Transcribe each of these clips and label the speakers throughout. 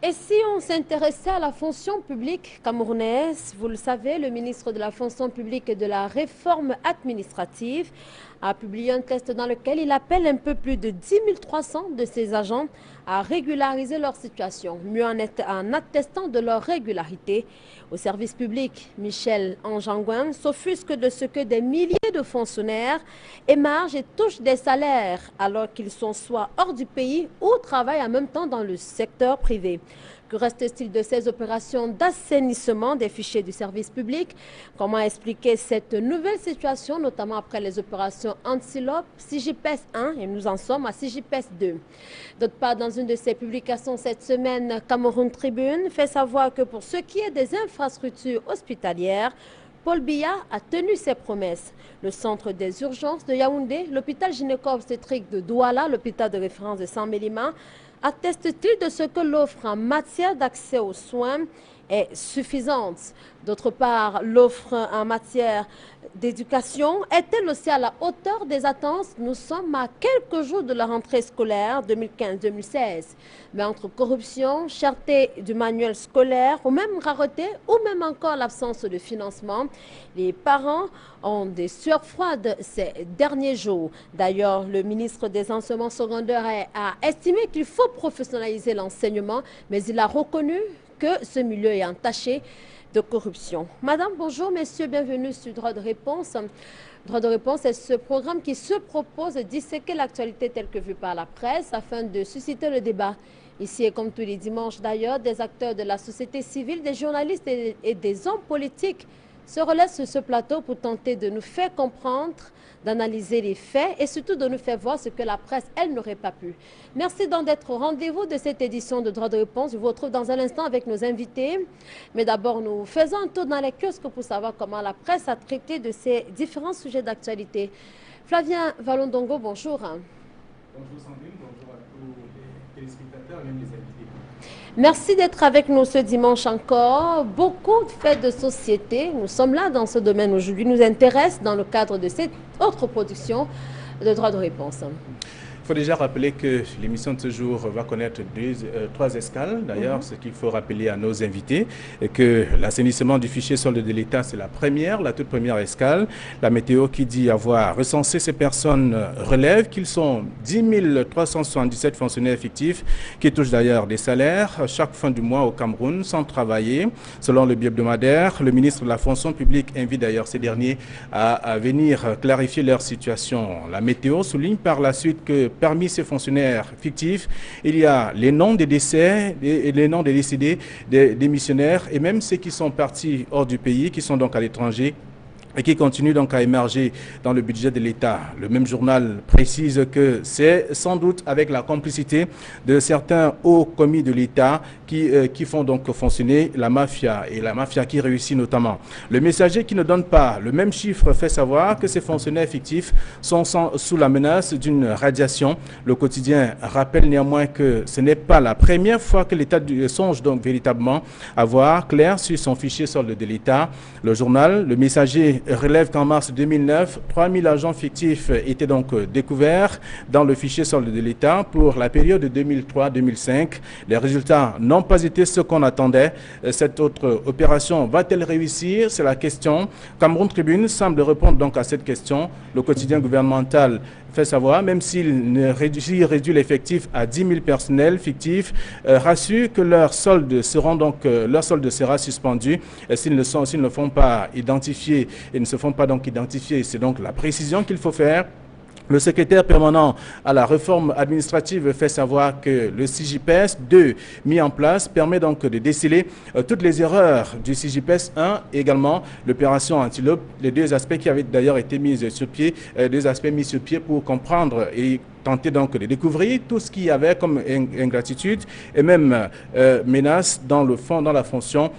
Speaker 1: Et si on s'intéressait à la fonction publique camerounaise, vous le savez, le ministre de la fonction publique et de la réforme administrative a publié un texte dans lequel il appelle un peu plus de 10 300 de ses agents à régulariser leur situation, mieux en attestant de leur régularité. Au service public, Michel Anjangouin s'offusque de ce que des milliers de fonctionnaires émargent et touchent des salaires alors qu'ils sont soit hors du pays ou travaillent en même temps dans le secteur privé. Que reste-t-il de ces opérations d'assainissement des fichiers du service public? Comment expliquer cette nouvelle situation, notamment après les opérations Antilope, SIGIPES 1 et nous en sommes à SIGIPES 2? D'autre part, dans une de ses publications cette semaine, Cameroun Tribune fait savoir que pour ce qui est des infrastructures hospitalières, Paul Biya a tenu ses promesses. Le centre des urgences de Yaoundé, l'hôpital gynéco-obstétrique de Douala, l'hôpital de référence de Saint-Mélima, atteste-t-il de ce que l'offre en matière d'accès aux soins est suffisante? D'autre part, l'offre en matière d'éducation est-elle aussi à la hauteur des attentes? Nous sommes à quelques jours de la rentrée scolaire 2015-2016. Mais entre corruption, cherté du manuel scolaire, ou même rareté, ou même encore l'absence de financement, les parents ont des sueurs froides ces derniers jours. D'ailleurs, le ministre des Enseignements secondaires a estimé qu'il faut professionnaliser l'enseignement, mais il a reconnu que ce milieu est entaché de corruption. Madame, bonjour, messieurs, bienvenue sur Droit de réponse. Droit de réponse est ce programme qui se propose de disséquer l'actualité telle que vue par la presse afin de susciter le débat. Ici, et comme tous les dimanches d'ailleurs, des acteurs de la société civile, des journalistes et des hommes politiques se relaient sur ce plateau pour tenter de nous faire comprendre, d'analyser les faits et surtout de nous faire voir ce que la presse, elle, n'aurait pas pu. Merci donc d'être au rendez-vous de cette édition de Droit de réponse. Je vous retrouve dans un instant avec nos invités. Mais d'abord, nous faisons un tour dans les kiosques pour savoir comment la presse a traité de ces différents sujets d'actualité. Flavien Valondongo, bonjour.
Speaker 2: Bonjour Sandrine, bonjour à tous les téléspectateurs et même les invités.
Speaker 1: Merci d'être avec nous ce dimanche encore. Beaucoup de faits de société, nous sommes là dans ce domaine aujourd'hui, nous intéressent dans le cadre de cette autre production de Droit de réponse.
Speaker 2: Il faut déjà rappeler que l'émission de ce jour va connaître trois escales. D'ailleurs, ce qu'il faut rappeler à nos invités, est que l'assainissement du fichier solde de l'État, c'est la toute première escale. La météo qui dit avoir recensé ces personnes relève qu'ils sont 10 377 fonctionnaires fictifs qui touchent d'ailleurs des salaires chaque fin du mois au Cameroun sans travailler. Selon le bi-hebdomadaire, le ministre de la fonction publique invite d'ailleurs ces derniers à venir clarifier leur situation. La météo souligne par la suite que parmi ces fonctionnaires fictifs, il y a les noms des décès, les noms des décédés, des démissionnaires et même ceux qui sont partis hors du pays, qui sont donc à l'étranger et qui continuent donc à émerger dans le budget de l'État. Le même journal précise que c'est sans doute avec la complicité de certains hauts commis de l'État qui font donc fonctionner la mafia, et la mafia qui réussit notamment. Le Messager qui ne donne pas le même chiffre fait savoir que ces fonctionnaires fictifs sont sous la menace d'une radiation. Le Quotidien rappelle néanmoins que ce n'est pas la première fois que l'État songe donc véritablement à voir clair sur son fichier solde de l'État. Le journal, Le Messager, relève qu'en mars 2009, 3000 agents fictifs étaient donc découverts dans le fichier solde de l'État pour la période 2003-2005. Les résultats n'ont pas été ce qu'on attendait. Cette autre opération va-t-elle réussir? C'est la question. Cameroun Tribune semble répondre donc à cette question. Le quotidien gouvernemental fait savoir, même s'il réduit l'effectif à 10 000 personnels fictifs, rassure que leur solde sera suspendu s'ils ne se font pas identifier. C'est donc la précision qu'il faut faire. Le secrétaire permanent à la réforme administrative fait savoir que le SIGIPES 2 mis en place permet donc de déceler toutes les erreurs du SIGIPES 1 et également l'opération Antilope, les deux aspects qui avaient d'ailleurs été mis sur pied, pour comprendre et tenter donc de découvrir tout ce qu'il y avait comme ingratitude et même menace dans la fonction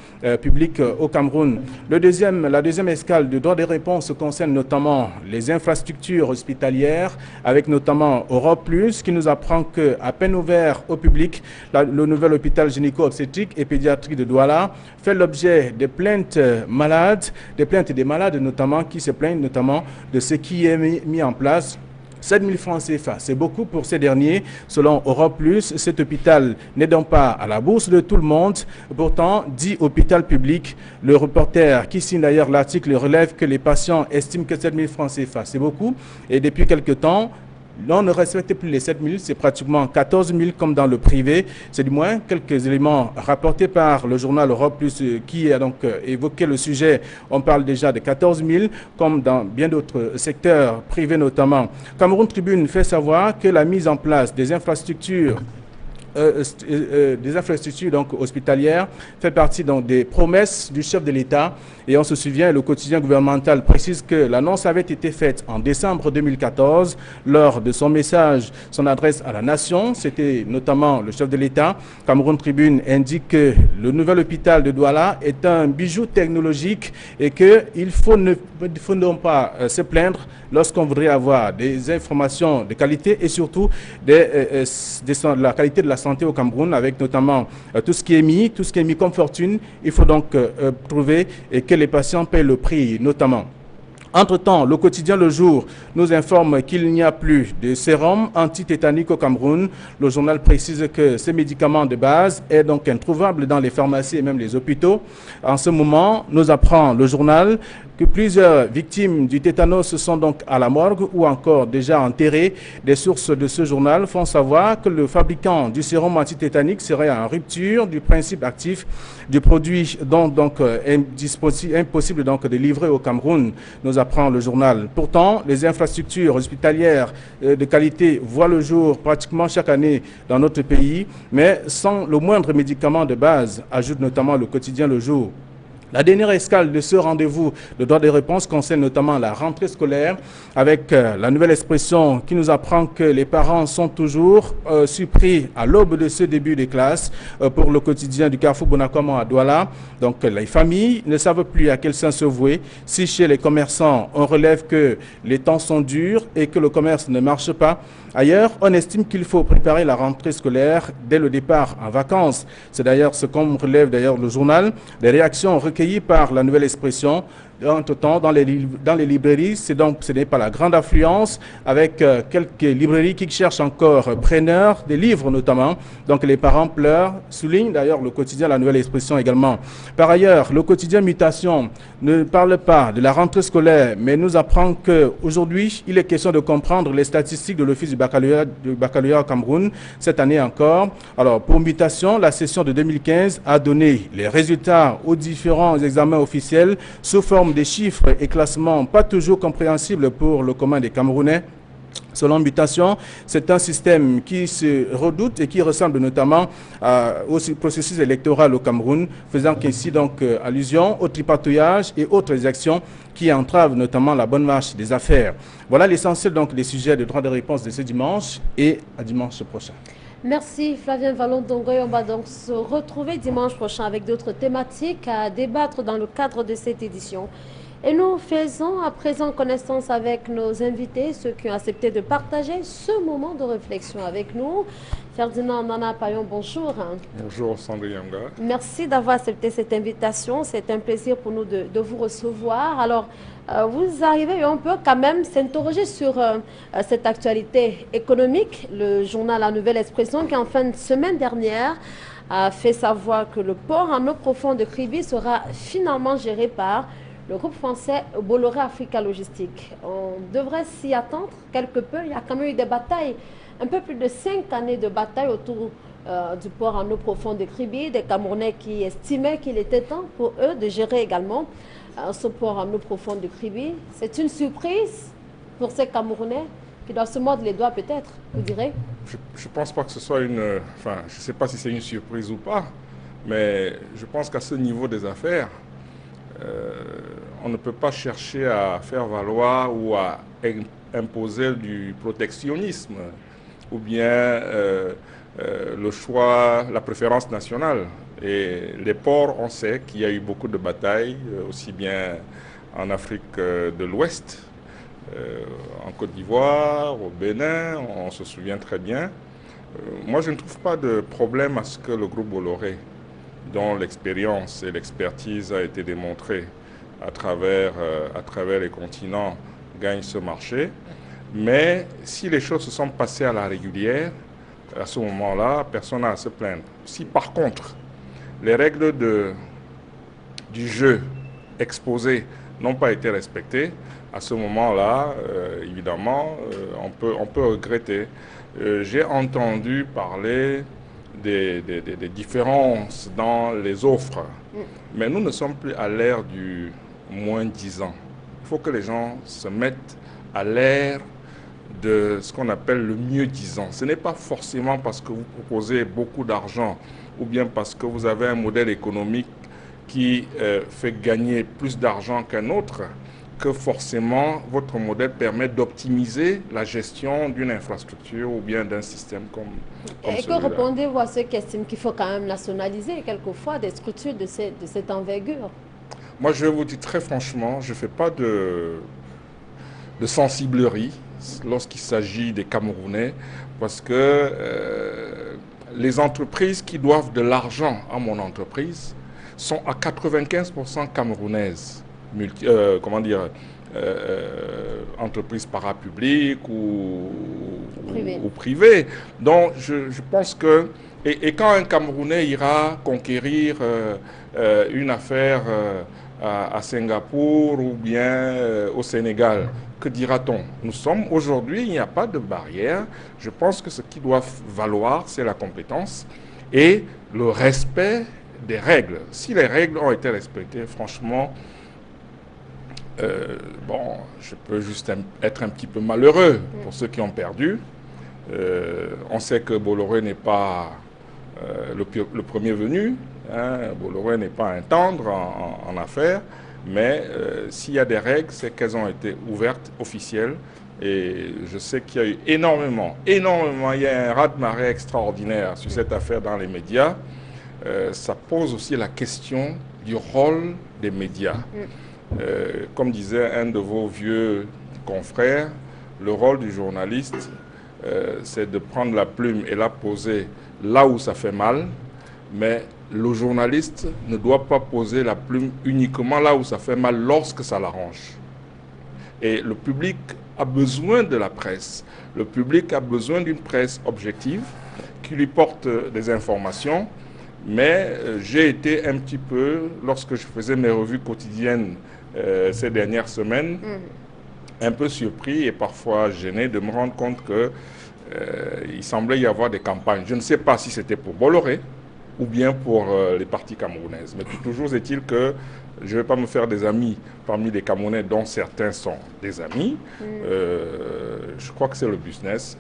Speaker 2: publique au Cameroun. La deuxième escale de droit de réponse concerne notamment les infrastructures hospitalières, avec notamment Europe Plus, qui nous apprend qu'à peine ouvert au public, le nouvel hôpital gynéco-obstétrique et pédiatrique de Douala fait l'objet de plaintes des malades notamment, qui se plaignent notamment de ce qui est mis en place. 7 000 francs CFA, c'est beaucoup pour ces derniers. Selon Europe Plus, cet hôpital n'est donc pas à la bourse de tout le monde. Pourtant, dit hôpital public, le reporter qui signe d'ailleurs l'article relève que les patients estiment que 7 000 francs CFA, c'est beaucoup. Et depuis quelque temps, on ne respecte plus les 7 000, c'est pratiquement 14 000 comme dans le privé. C'est du moins quelques éléments rapportés par le journal Europe Plus qui a donc évoqué le sujet. On parle déjà de 14 000 comme dans bien d'autres secteurs privés notamment. Cameroun Tribune fait savoir que la mise en place des infrastructures donc hospitalières fait partie donc des promesses du chef de l'État. Et on se souvient, le quotidien gouvernemental précise que l'annonce avait été faite en décembre 2014 lors de son message, son adresse à la nation. C'était notamment le chef de l'État. Cameroun Tribune indique que le nouvel hôpital de Douala est un bijou technologique et qu'il faut non pas se plaindre lorsqu'on voudrait avoir des informations de qualité et surtout de la qualité de la santé au Cameroun, avec notamment tout ce qui est mis comme fortune. Il faut donc prouver que les patients paient le prix, notamment. Entre-temps, le quotidien Le Jour nous informe qu'il n'y a plus de sérum antitétanique au Cameroun. Le journal précise que ces médicaments de base est donc introuvable dans les pharmacies et même les hôpitaux. En ce moment, nous apprend le journal que plusieurs victimes du tétanos sont donc à la morgue ou encore déjà enterrées. Des sources de ce journal font savoir que le fabricant du sérum antitétanique serait en rupture du principe actif du produit, donc impossible donc de livrer au Cameroun, nous apprend le journal. Pourtant, les infrastructures hospitalières de qualité voient le jour pratiquement chaque année dans notre pays, mais sans le moindre médicament de base, ajoute notamment le quotidien Le Jour. La dernière escale de ce rendez-vous de droit de réponse concerne notamment la rentrée scolaire avec la nouvelle expression qui nous apprend que les parents sont toujours surpris à l'aube de ce début de classe pour le quotidien du Carrefour Bonacoma à Douala. Donc les familles ne savent plus à quel sens se vouer. Si chez les commerçants, on relève que les temps sont durs et que le commerce ne marche pas, ailleurs, on estime qu'il faut préparer la rentrée scolaire dès le départ en vacances. C'est d'ailleurs ce qu'on relève d'ailleurs le journal. Les réactions recueillies par la nouvelle expression. Entre-temps, dans les librairies, ce n'est pas la grande affluence, avec quelques librairies qui cherchent encore preneurs, des livres notamment. Donc les parents pleurent, souligne d'ailleurs le quotidien La Nouvelle Expression également. Par ailleurs, le quotidien Mutation ne parle pas de la rentrée scolaire, mais nous apprend qu'aujourd'hui, il est question de comprendre les statistiques de l'Office du baccalauréat au Cameroun, cette année encore. Alors, pour Mutation, la session de 2015 a donné les résultats aux différents examens officiels sous forme des chiffres et classements pas toujours compréhensibles pour le commun des Camerounais. Selon Mutation, c'est un système qui se redoute et qui ressemble notamment au processus électoral au Cameroun, faisant ainsi donc allusion au tripatouillage et autres actions qui entravent notamment la bonne marche des affaires. Voilà l'essentiel donc des sujets de droit de réponse de ce dimanche et à dimanche prochain.
Speaker 1: Merci Flavien Vallon-Dongoy. On va donc se retrouver dimanche prochain avec d'autres thématiques à débattre dans le cadre de cette édition. Et nous faisons à présent connaissance avec nos invités, ceux qui ont accepté de partager ce moment de réflexion avec nous. Ferdinand Nana Payon, bonjour.
Speaker 3: Bonjour Sandrine Yanga.
Speaker 1: Merci d'avoir accepté cette invitation. C'est un plaisir pour nous de vous recevoir. Alors, vous arrivez, on peut quand même s'interroger sur cette actualité économique. Le journal La Nouvelle Expression qui en fin de semaine dernière a fait savoir que le port en eau profonde de Kribi sera finalement géré par le groupe français Bolloré Africa Logistique. On devrait s'y attendre quelque peu. Il y a quand même eu des batailles, un peu plus de 5 années de bataille autour du port en eau profonde de Kribi, des Camerounais qui estimaient qu'il était temps pour eux de gérer également ce port en eau profonde de Kribi. C'est une surprise pour ces Camerounais qui doivent se mordre les doigts peut-être, vous direz?
Speaker 3: Je ne pense pas que ce soit une... Enfin, je ne sais pas si c'est une surprise ou pas, mais je pense qu'à ce niveau des affaires, on ne peut pas chercher à faire valoir ou à imposer du protectionnisme ou bien le choix, la préférence nationale. Et les ports, on sait qu'il y a eu beaucoup de batailles, aussi bien en Afrique de l'Ouest, en Côte d'Ivoire, au Bénin, on se souvient très bien. Moi, je ne trouve pas de problème à ce que le groupe Bolloré, dont l'expérience et l'expertise a été démontrée à travers les continents, gagne ce marché. Mais si les choses se sont passées à la régulière, à ce moment-là, personne n'a à se plaindre. Si par contre, les règles du jeu exposées n'ont pas été respectées, à ce moment-là, évidemment, on peut regretter. J'ai entendu parler des différences dans les offres, mais nous ne sommes plus à l'ère du moins 10 ans. Il faut que les gens se mettent à l'ère de ce qu'on appelle le mieux 10 ans. Ce n'est pas forcément parce que vous proposez beaucoup d'argent ou bien parce que vous avez un modèle économique qui fait gagner plus d'argent qu'un autre que forcément votre modèle permet d'optimiser la gestion d'une infrastructure ou bien d'un système comme
Speaker 1: Et que répondez-vous à ceux qui estiment qu'il faut quand même nationaliser quelquefois des structures de cette envergure?
Speaker 3: Moi, je vais vous dire très franchement, je ne fais pas de sensiblerie lorsqu'il s'agit des Camerounais, parce que les entreprises qui doivent de l'argent à mon entreprise sont à 95% camerounaises. Entreprises parapubliques ou privées. Donc, je pense que... Et quand un Camerounais ira conquérir une affaire à Singapour ou bien au Sénégal, que dira-t-on? Nous sommes aujourd'hui, il n'y a pas de barrière. Je pense que ce qui doit valoir, c'est la compétence et le respect des règles. Si les règles ont été respectées, franchement, je peux juste être un petit peu malheureux pour ceux qui ont perdu. On sait que Bolloré n'est pas le premier venu. Bolloré n'est pas un tendre en affaires. Mais s'il y a des règles, c'est qu'elles ont été ouvertes, officielles. Et je sais qu'il y a eu énormément, il y a un raz-de-marée extraordinaire sur cette affaire dans les médias. Ça pose aussi la question du rôle des médias. Comme disait un de vos vieux confrères, le rôle du journaliste, c'est de prendre la plume et la poser là où ça fait mal, mais le journaliste ne doit pas poser la plume uniquement là où ça fait mal lorsque ça l'arrange. Et le public a besoin de la presse. Le public a besoin d'une presse objective qui lui porte des informations. Mais j'ai été un petit peu, lorsque je faisais mes revues quotidiennes ces dernières semaines, un peu surpris et parfois gêné de me rendre compte qu'il semblait y avoir des campagnes. Je ne sais pas si c'était pour Bolloré ou bien pour les partis camerounaises. Mais toujours est-il que je ne vais pas me faire des amis parmi les Camerounais dont certains sont des amis. Je crois que c'est le business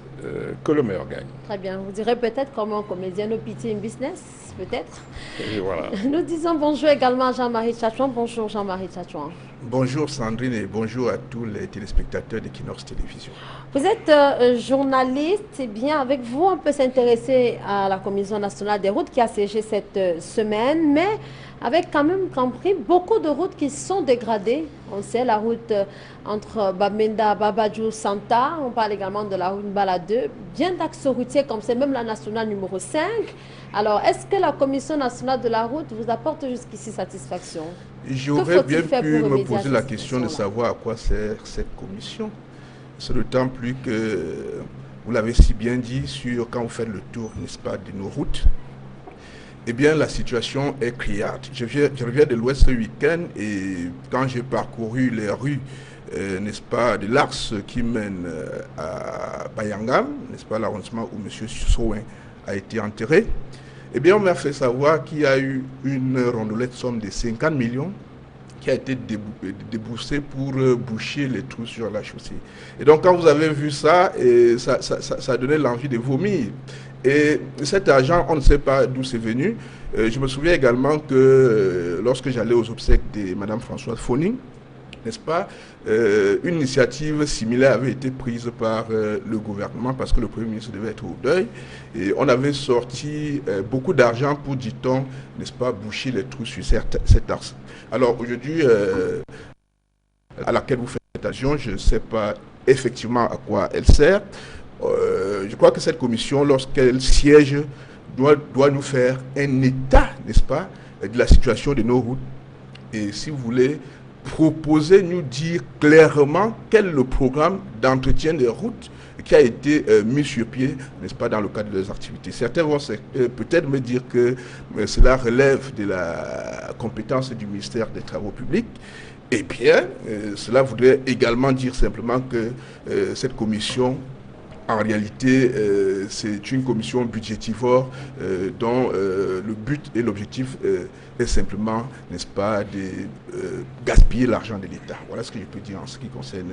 Speaker 3: que le meilleur gagne.
Speaker 1: Très bien. Vous direz peut-être comment comédien no pity in business, peut-être.
Speaker 3: Et voilà.
Speaker 1: Nous disons bonjour également à Jean-Marie Tchatchouan. Bonjour Jean-Marie Tchatchouan.
Speaker 4: Bonjour Sandrine et bonjour à tous les téléspectateurs d'Equinox Télévision.
Speaker 1: Vous êtes journaliste, et bien avec vous on peut s'intéresser à la Commission nationale des routes qui a siégé cette semaine, mais avec quand même compris beaucoup de routes qui sont dégradées. On sait la route entre Bamenda, Babadjou, Santa, on parle également de la route Mbala 2, bien d'axes routiers comme c'est même la nationale numéro 5. Alors, est-ce que la Commission nationale de la route vous apporte jusqu'ici satisfaction?
Speaker 4: J'aurais bien pu me poser la question de savoir à quoi sert cette commission. C'est d'autant plus que, vous l'avez si bien dit, quand vous faites le tour, n'est-ce pas, de nos routes, eh bien, la situation est criarde. Je reviens de l'Ouest ce week-end et quand j'ai parcouru les rues, n'est-ce pas, de l'axe qui mène à Bayangam, n'est-ce pas, l'arrondissement où M. Souin a été enterré, eh bien, on m'a fait savoir qu'il y a eu une rondelette somme de 50 millions qui a été déboursée pour boucher les trous sur la chaussée. Et donc, quand vous avez vu ça, ça donnait l'envie de vomir. Et cet argent, on ne sait pas d'où c'est venu. Je me souviens également que lorsque j'allais aux obsèques de Mme Françoise Foning, n'est-ce pas, une initiative similaire avait été prise par le gouvernement parce que le Premier ministre devait être au deuil. Et on avait sorti beaucoup d'argent pour, dit-on, n'est-ce pas, boucher les trous sur cet axe. Alors aujourd'hui, à laquelle vous faites allusion, je ne sais pas effectivement à quoi elle sert. Je crois que cette commission, lorsqu'elle siège, doit nous faire un état, n'est-ce pas, de la situation de nos routes. Et si vous voulez, proposer, nous dire clairement quel est le programme d'entretien des routes qui a été mis sur pied, n'est-ce pas, dans le cadre de leurs activités. Certains vont peut-être me dire que cela relève de la compétence du ministère des Travaux publics. Eh bien, cela voudrait également dire simplement que cette commission, en réalité, c'est une commission budgétivore dont le but et l'objectif est simplement, n'est-ce pas, de gaspiller l'argent de l'État. Voilà ce que je peux dire en ce qui concerne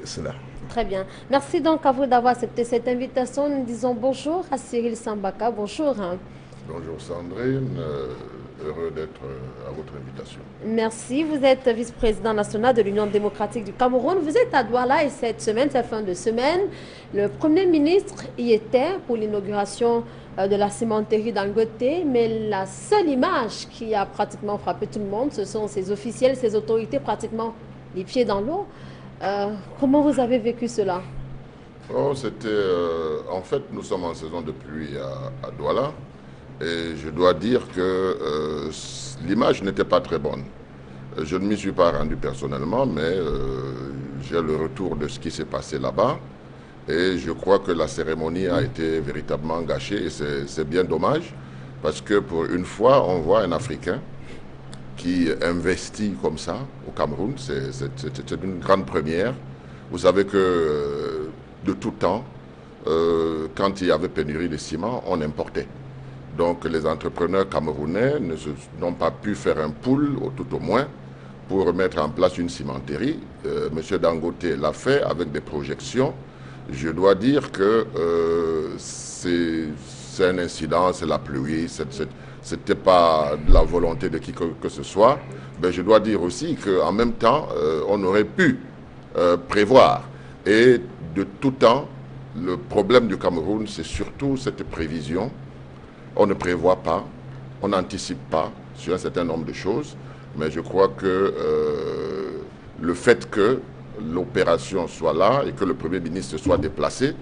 Speaker 4: cela.
Speaker 1: Très bien. Merci donc à vous d'avoir accepté cette invitation. Nous disons bonjour à Cyril Sambaka. Bonjour.
Speaker 5: Bonjour Sandrine, heureux d'être à votre invitation.
Speaker 1: Merci. Vous êtes vice-président national de l'Union démocratique du Cameroun. Vous êtes à Douala et cette semaine, cette fin de semaine, le Premier ministre y était pour l'inauguration de la cimenterie Dangote, mais la seule image qui a pratiquement frappé tout le monde, ce sont ces officiels, ces autorités pratiquement les pieds dans l'eau. Comment vous avez vécu cela?
Speaker 5: En fait, nous sommes en saison de pluie à Douala et je dois dire que l'image n'était pas très bonne. Je ne m'y suis pas rendu personnellement, mais j'ai le retour de ce qui s'est passé là-bas et je crois que la cérémonie a été véritablement gâchée et c'est bien dommage parce que pour une fois, on voit un Africain qui investit comme ça au Cameroun, c'est une grande première. Vous savez que de tout temps, quand il y avait pénurie de ciment, on importait. Donc les entrepreneurs camerounais n'ont pas pu faire un pool, tout au moins, pour mettre en place une cimenterie. Monsieur Dangote l'a fait avec des projections. Je dois dire que c'est un incident, c'est la pluie, c'était pas de la volonté de qui que ce soit. Mais je dois dire aussi qu'en même temps, on aurait pu prévoir. Et de tout temps, le problème du Cameroun, c'est surtout cette prévision. On ne prévoit pas, on n'anticipe pas sur un certain nombre de choses. Mais je crois que le fait que l'opération soit là et que le Premier ministre soit déplacé,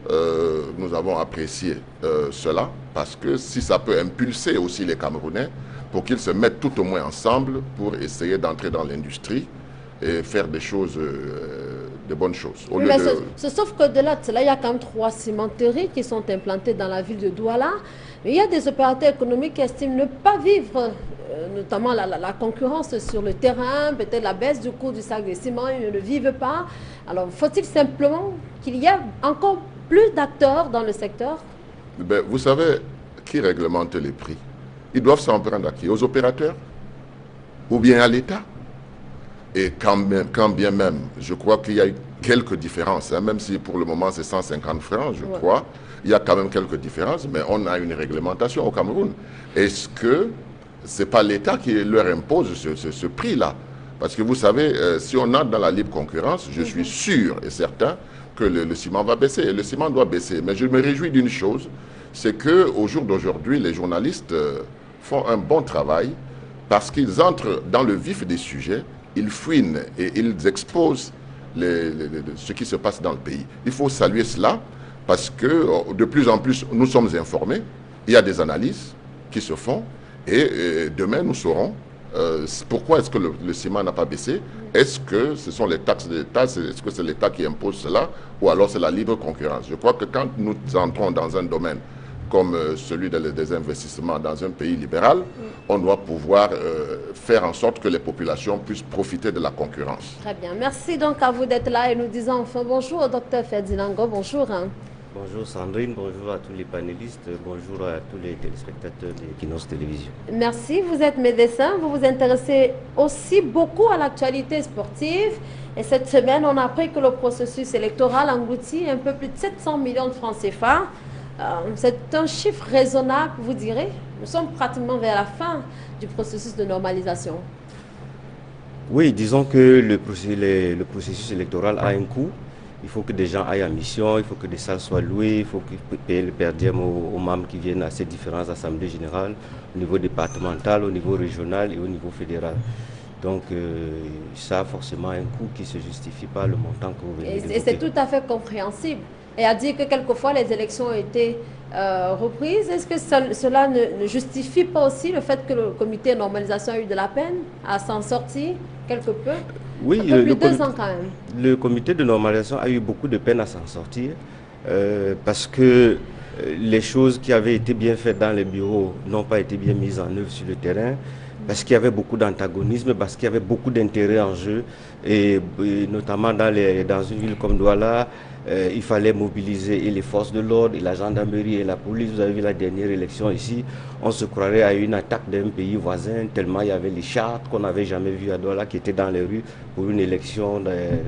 Speaker 5: nous avons apprécié cela parce que si ça peut impulser aussi les Camerounais pour qu'ils se mettent tout au moins ensemble pour essayer d'entrer dans l'industrie et faire des choses, de bonnes choses.
Speaker 1: Sauf qu'au-delà de cela, il y a quand même 3 cimenteries qui sont implantées dans la ville de Douala. Mais il y a des opérateurs économiques qui estiment ne pas vivre, notamment la concurrence sur le terrain, peut-être la baisse du coût du sac de ciment, ils ne vivent pas. Alors, faut-il simplement qu'il y ait encore plus d'acteurs dans le secteur?
Speaker 5: Vous savez, qui réglemente les prix? Ils doivent s'en prendre à qui? Aux opérateurs? Ou bien à l'État? Et quand bien même, je crois qu'il y a eu quelques différences, hein, même si pour le moment c'est 150 francs, je crois, il y a quand même quelques différences, mais on a une réglementation au Cameroun. Est-ce que ce n'est pas l'État qui leur impose ce prix-là? Parce que vous savez, si on entre dans la libre concurrence, je suis sûr et certain que le ciment va baisser. Et le ciment doit baisser. Mais je me réjouis d'une chose, c'est qu'au jour d'aujourd'hui, les journalistes font un bon travail parce qu'ils entrent dans le vif des sujets, ils fouinent et ils exposent ce qui se passe dans le pays. Il faut saluer cela parce que de plus en plus, nous sommes informés. Il y a des analyses qui se font et demain, nous saurons pourquoi est-ce que le ciment n'a pas baissé. Est-ce que ce sont les taxes de l'État? Est-ce que c'est l'État qui impose cela? Ou alors c'est la libre concurrence? Je crois que quand nous entrons dans un domaine comme celui des investissements dans un pays libéral, on doit pouvoir faire en sorte que les populations puissent profiter de la concurrence.
Speaker 1: Très bien. Merci donc à vous d'être là et nous disons enfin bonjour au Dr Ferdinand Ngo. Bonjour.
Speaker 6: Bonjour Sandrine, bonjour à tous les panélistes, bonjour à tous les téléspectateurs de Kinos Télévision.
Speaker 1: Merci, vous êtes médecin, vous vous intéressez aussi beaucoup à l'actualité sportive. Et cette semaine, on a appris que le processus électoral engloutit un peu plus de 700 millions de francs CFA. C'est un chiffre raisonnable, vous direz. Nous sommes pratiquement vers la fin du processus de normalisation.
Speaker 6: Oui, disons que le processus électoral a un coût. Il faut que des gens aillent en mission, il faut que des salles soient louées, il faut payer le per diem aux membres qui viennent à ces différentes assemblées générales, au niveau départemental, au niveau régional et au niveau fédéral. Donc ça a forcément un coût qui ne se justifie pas le montant que vous venez d'évoquer.
Speaker 1: Et c'est tout à fait compréhensible. et a dit que quelquefois les élections ont été reprises. Est-ce que cela ne justifie pas aussi le fait que le comité de normalisation a eu de la peine à s'en sortir quelque peu?
Speaker 6: Oui,
Speaker 1: un peu plus de 2 ans quand même.
Speaker 6: Le comité de normalisation a eu beaucoup de peine à s'en sortir parce que les choses qui avaient été bien faites dans les bureaux n'ont pas été bien mises en œuvre sur le terrain, parce qu'il y avait beaucoup d'antagonisme, parce qu'il y avait beaucoup d'intérêts en jeu, et notamment dans une ville comme Douala, il fallait mobiliser et les forces de l'ordre, et la gendarmerie et la police. Vous avez vu la dernière élection ici, on se croirait à une attaque d'un pays voisin, tellement il y avait les chartes qu'on n'avait jamais vues à Douala qui étaient dans les rues pour une élection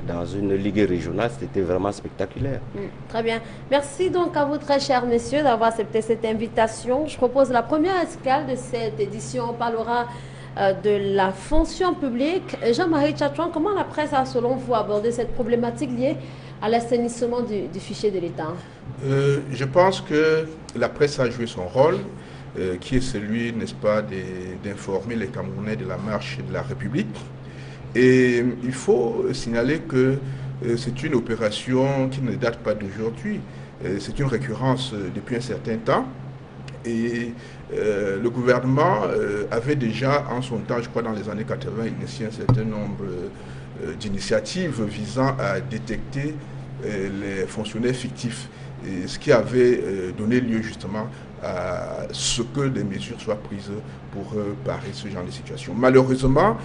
Speaker 6: dans une ligue régionale. C'était vraiment spectaculaire.
Speaker 1: Très bien. Merci donc à vous, très chers messieurs, d'avoir accepté cette invitation. Je propose la première escale de cette édition. On parlera de la fonction publique. Jean-Marie Tchatouan, comment la presse a, selon vous, abordé cette problématique liée à l'assainissement du fichier de l'État?
Speaker 4: Je pense que la presse a joué son rôle, qui est celui, n'est-ce pas, d'informer les Camerounais de la marche de la République. Et il faut signaler que c'est une opération qui ne date pas d'aujourd'hui. C'est une récurrence depuis un certain temps. Et le gouvernement avait déjà, en son temps, je crois dans les années 80, initié un certain nombre d'initiatives visant à détecter les fonctionnaires fictifs, et ce qui avait donné lieu justement à ce que des mesures soient prises pour parer ce genre de situation. Malheureusement,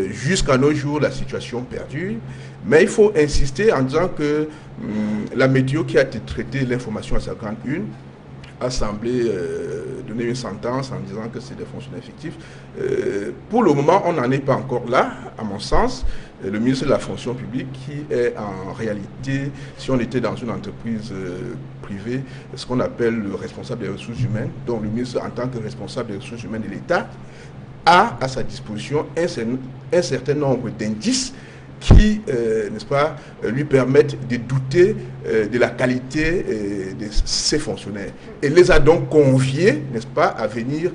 Speaker 4: jusqu'à nos jours, la situation perdure, mais il faut insister en disant que la météo qui a été traitée, l'information à sa grande une, a semblé donner une sentence en disant que c'est des fonctionnaires fictifs. Pour le moment, on n'en est pas encore là, à mon sens. Le ministre de la fonction publique, qui est en réalité, si on était dans une entreprise privée, ce qu'on appelle le responsable des ressources humaines, donc le ministre, en tant que responsable des ressources humaines de l'État, a à sa disposition un certain nombre d'indices qui, n'est-ce pas, lui permettent de douter de la qualité de ces fonctionnaires. Et les a donc conviés, n'est-ce pas, à venir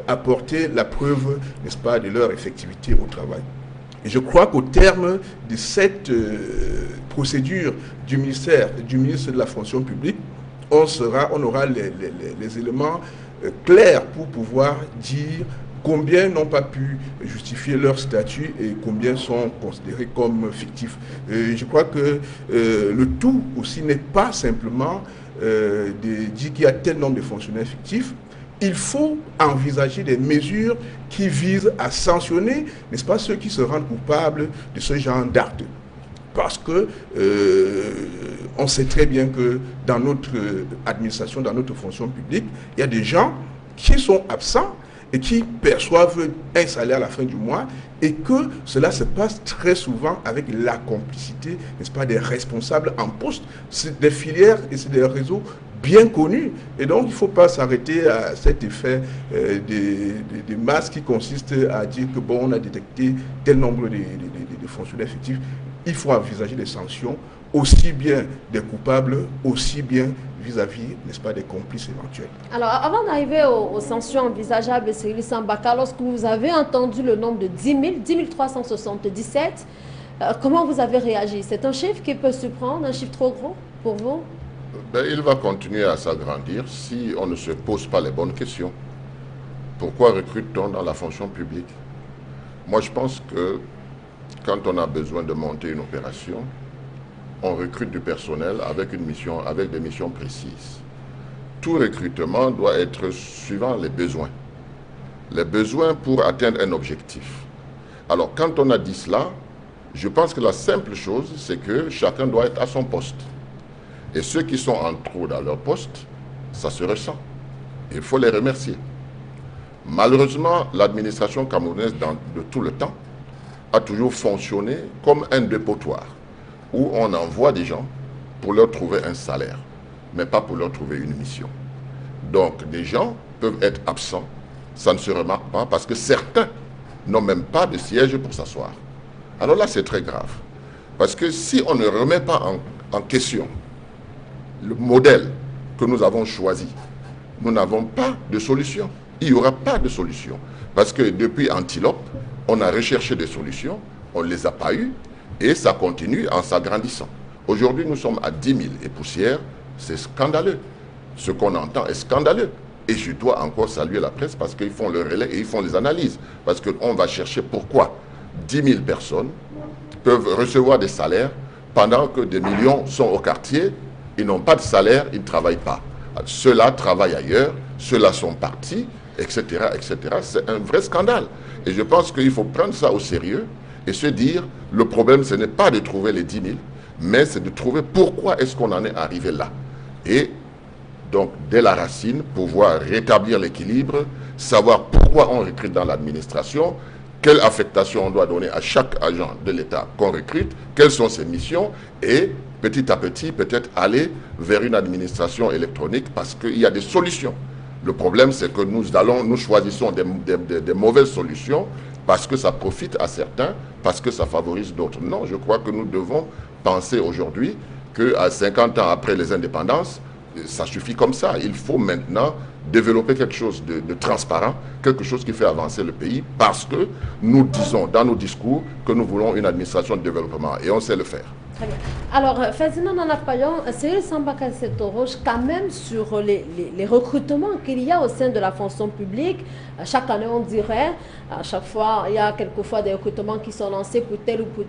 Speaker 4: apporter la preuve, n'est-ce pas, de leur effectivité au travail. Et je crois qu'au terme de cette procédure du ministre de la fonction publique, on aura les éléments clairs pour pouvoir dire combien n'ont pas pu justifier leur statut et combien sont considérés comme fictifs. Je crois que le tout aussi n'est pas simplement de dire qu'il y a tel nombre de fonctionnaires fictifs. Il faut envisager des mesures qui visent à sanctionner, n'est-ce pas, ceux qui se rendent coupables de ce genre d'actes. Parce que on sait très bien que dans notre administration, dans notre fonction publique, il y a des gens qui sont absents et qui perçoivent un salaire à la fin du mois, et que cela se passe très souvent avec la complicité, n'est-ce pas, des responsables en poste. C'est des filières et c'est des réseaux bien connus. Et donc, il ne faut pas s'arrêter à cet effet de masse qui consiste à dire que, bon, on a détecté tel nombre de fonctionnaires fictifs. Il faut envisager des sanctions, aussi bien des coupables, aussi bien vis-à-vis, n'est-ce pas, des complices éventuels.
Speaker 1: Alors, avant d'arriver aux sanctions envisagebles, Cyril Sambaka, lorsque vous avez entendu le nombre de 10 377, comment vous avez réagi? C'est un chiffre qui peut surprendre, un chiffre trop gros pour vous?
Speaker 5: Ben, il va continuer à s'agrandir si on ne se pose pas les bonnes questions. Pourquoi recrute-t-on dans la fonction publique? Moi, je pense que quand on a besoin de monter une opération, on recrute du personnel avec des missions précises. Tout recrutement doit être suivant les besoins. Les besoins pour atteindre un objectif. Alors, quand on a dit cela, je pense que la simple chose, c'est que chacun doit être à son poste. Et ceux qui sont en trop dans leur poste, ça se ressent. Il faut les remercier. Malheureusement, l'administration camerounaise, de tout le temps, a toujours fonctionné comme un dépotoir, où on envoie des gens pour leur trouver un salaire, mais pas pour leur trouver une mission. Donc, des gens peuvent être absents, ça ne se remarque pas, parce que certains n'ont même pas de siège pour s'asseoir. Alors là, c'est très grave. Parce que si on ne remet pas en question le modèle que nous avons choisi, nous n'avons pas de solution. Il n'y aura pas de solution. Parce que depuis Antilope, on a recherché des solutions, on ne les a pas eues, et ça continue en s'agrandissant. Aujourd'hui, nous sommes à 10 000 et poussière. C'est scandaleux. Ce qu'on entend est scandaleux. Et je dois encore saluer la presse parce qu'ils font le relais et ils font les analyses. Parce qu'on va chercher pourquoi 10 000 personnes peuvent recevoir des salaires pendant que des millions sont au quartier, ils n'ont pas de salaire, ils ne travaillent pas. Ceux-là travaillent ailleurs, ceux-là sont partis, etc., etc. C'est un vrai scandale. Et je pense qu'il faut prendre ça au sérieux et se dire, le problème, ce n'est pas de trouver les 10 000, mais c'est de trouver pourquoi est-ce qu'on en est arrivé là. Et donc, dès la racine, pouvoir rétablir l'équilibre, savoir pourquoi on recrute dans l'administration, quelle affectation on doit donner à chaque agent de l'État qu'on recrute, quelles sont ses missions, et petit à petit, peut-être aller vers une administration électronique parce qu'il y a des solutions. Le problème, c'est que nous choisissons des mauvaises solutions parce que ça profite à certains, parce que ça favorise d'autres. Non, je crois que nous devons penser aujourd'hui qu'à 50 ans après les indépendances, ça suffit comme ça. Il faut maintenant développer quelque chose de transparent, quelque chose qui fait avancer le pays, parce que nous disons dans nos discours que nous voulons une administration de développement et on sait le faire.
Speaker 1: Très bien. Alors, Ferdinand Nanapayon, Cyril Sambaka s'interroge quand même sur les recrutements qu'il y a au sein de la fonction publique. Chaque année, on dirait, à chaque fois, il y a quelquefois des recrutements qui sont lancés pour tel ou pour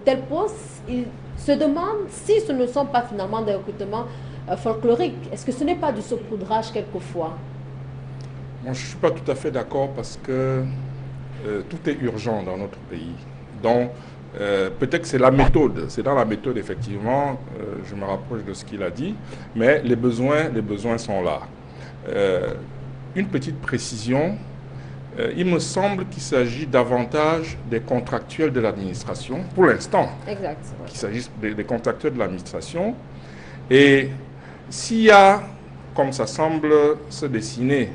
Speaker 1: tel poste. Ils se demandent si ce ne sont pas finalement des recrutements folklorique. Est-ce que ce n'est pas du saupoudrage quelquefois?
Speaker 3: Moi, je ne suis pas tout à fait d'accord parce que tout est urgent dans notre pays. Donc, peut-être que c'est la méthode. C'est dans la méthode, effectivement, je me rapproche de ce qu'il a dit, mais les besoins sont là. Une petite précision, il me semble qu'il s'agit davantage des contractuels de l'administration, pour l'instant.
Speaker 1: Exact.
Speaker 3: Qu'il s'agisse des contractuels de l'administration. Et s'il y a, comme ça semble se dessiner,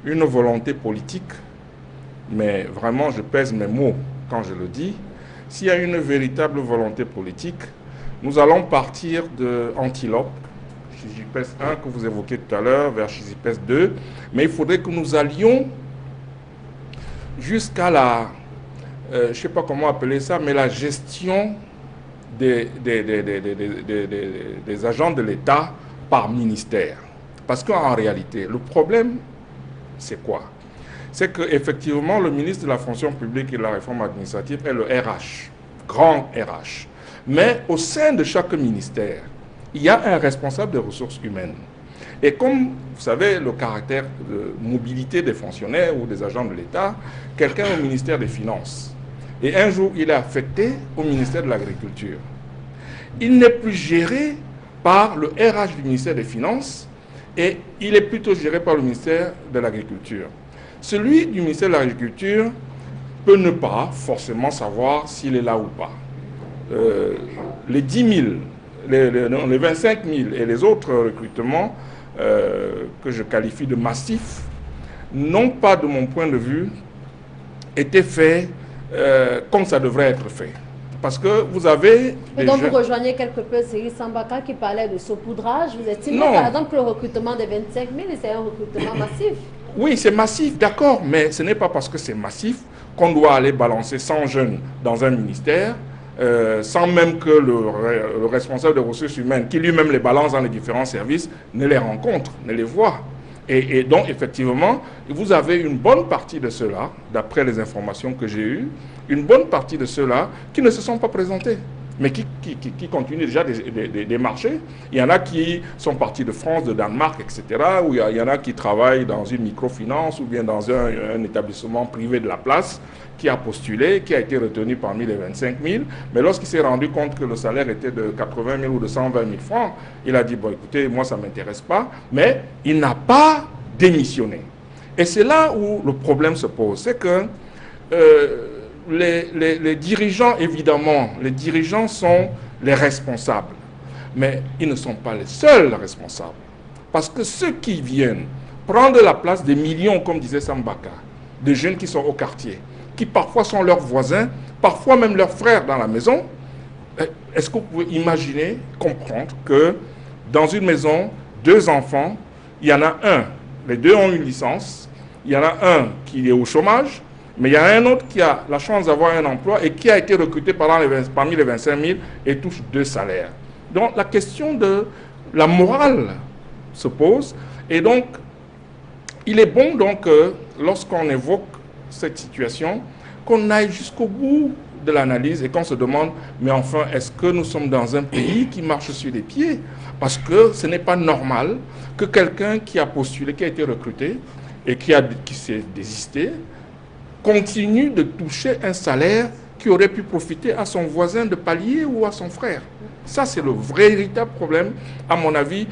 Speaker 3: une volonté politique, mais vraiment je pèse mes mots quand je le dis, s'il y a une véritable volonté politique, nous allons partir de Antilope, JPS 1 que vous évoquez tout à l'heure, vers JPS 2, mais il faudrait que nous allions jusqu'à la, je ne sais pas comment appeler ça, mais la gestion des agents de l'État par ministère. Parce qu'en réalité, le problème, c'est quoi? C'est qu'effectivement, le ministre de la fonction publique et de la réforme administrative est le RH, grand RH. Mais au sein de chaque ministère, il y a un responsable des ressources humaines. Et comme vous savez, le caractère de mobilité des fonctionnaires ou des agents de l'État, quelqu'un au ministère des Finances. Et un jour, il est affecté au ministère de l'Agriculture. Il n'est plus géré par le RH du ministère des Finances et il est plutôt géré par le ministère de l'Agriculture. Celui du ministère de l'Agriculture peut ne pas forcément savoir s'il est là ou pas. Les 10 000, les 25 000 et les autres recrutements que je qualifie de massifs n'ont pas, de mon point de vue, été faits comme ça devrait être fait. Parce que vous avez...
Speaker 1: Et donc vous rejoignez quelque peu Cyril Sambaka qui parlait de saupoudrage. Vous estimez par exemple que le recrutement des 25 000, c'est un recrutement massif?
Speaker 3: Oui, c'est massif, d'accord, mais ce n'est pas parce que c'est massif qu'on doit aller balancer 100 jeunes dans un ministère, sans même que le responsable des ressources humaines, qui lui-même les balance dans les différents services, ne les rencontre, ne les voit. Et donc, effectivement, vous avez une bonne partie de ceux-là, d'après les informations que j'ai eues, une bonne partie de ceux-là qui ne se sont pas présentés, mais qui continuent déjà des marchés. Il y en a qui sont partis de France, de Danemark, etc., ou il y en a qui travaillent dans une microfinance ou bien dans un établissement privé de la place, qui a postulé, qui a été retenu parmi les 25 000, mais lorsqu'il s'est rendu compte que le salaire était de 80 000 ou de 120 000 francs, il a dit, bon écoutez, moi ça ne m'intéresse pas, mais il n'a pas démissionné. Et c'est là où le problème se pose, c'est que les dirigeants, évidemment, les dirigeants sont les responsables, mais ils ne sont pas les seuls responsables. Parce que ceux qui viennent prendre la place des millions, comme disait Sambaka, de jeunes qui sont au quartier, qui parfois sont leurs voisins, parfois même leurs frères dans la maison, est-ce que vous pouvez imaginer, comprendre que dans une maison, 2 enfants, il y en a un, les 2 ont une licence, il y en a un qui est au chômage, mais il y a un autre qui a la chance d'avoir un emploi et qui a été recruté parmi les 25 000 et touche 2 salaires. Donc la question de la morale se pose. Et donc, il est bon donc, lorsqu'on évoque cette situation, qu'on aille jusqu'au bout de l'analyse et qu'on se demande, mais enfin, est-ce que nous sommes dans un pays qui marche sur les pieds? Parce que ce n'est pas normal que quelqu'un qui a postulé, qui a été recruté et qui s'est désisté, continue de toucher un salaire qui aurait pu profiter à son voisin de palier ou à son frère. Ça, c'est le véritable problème. À mon avis,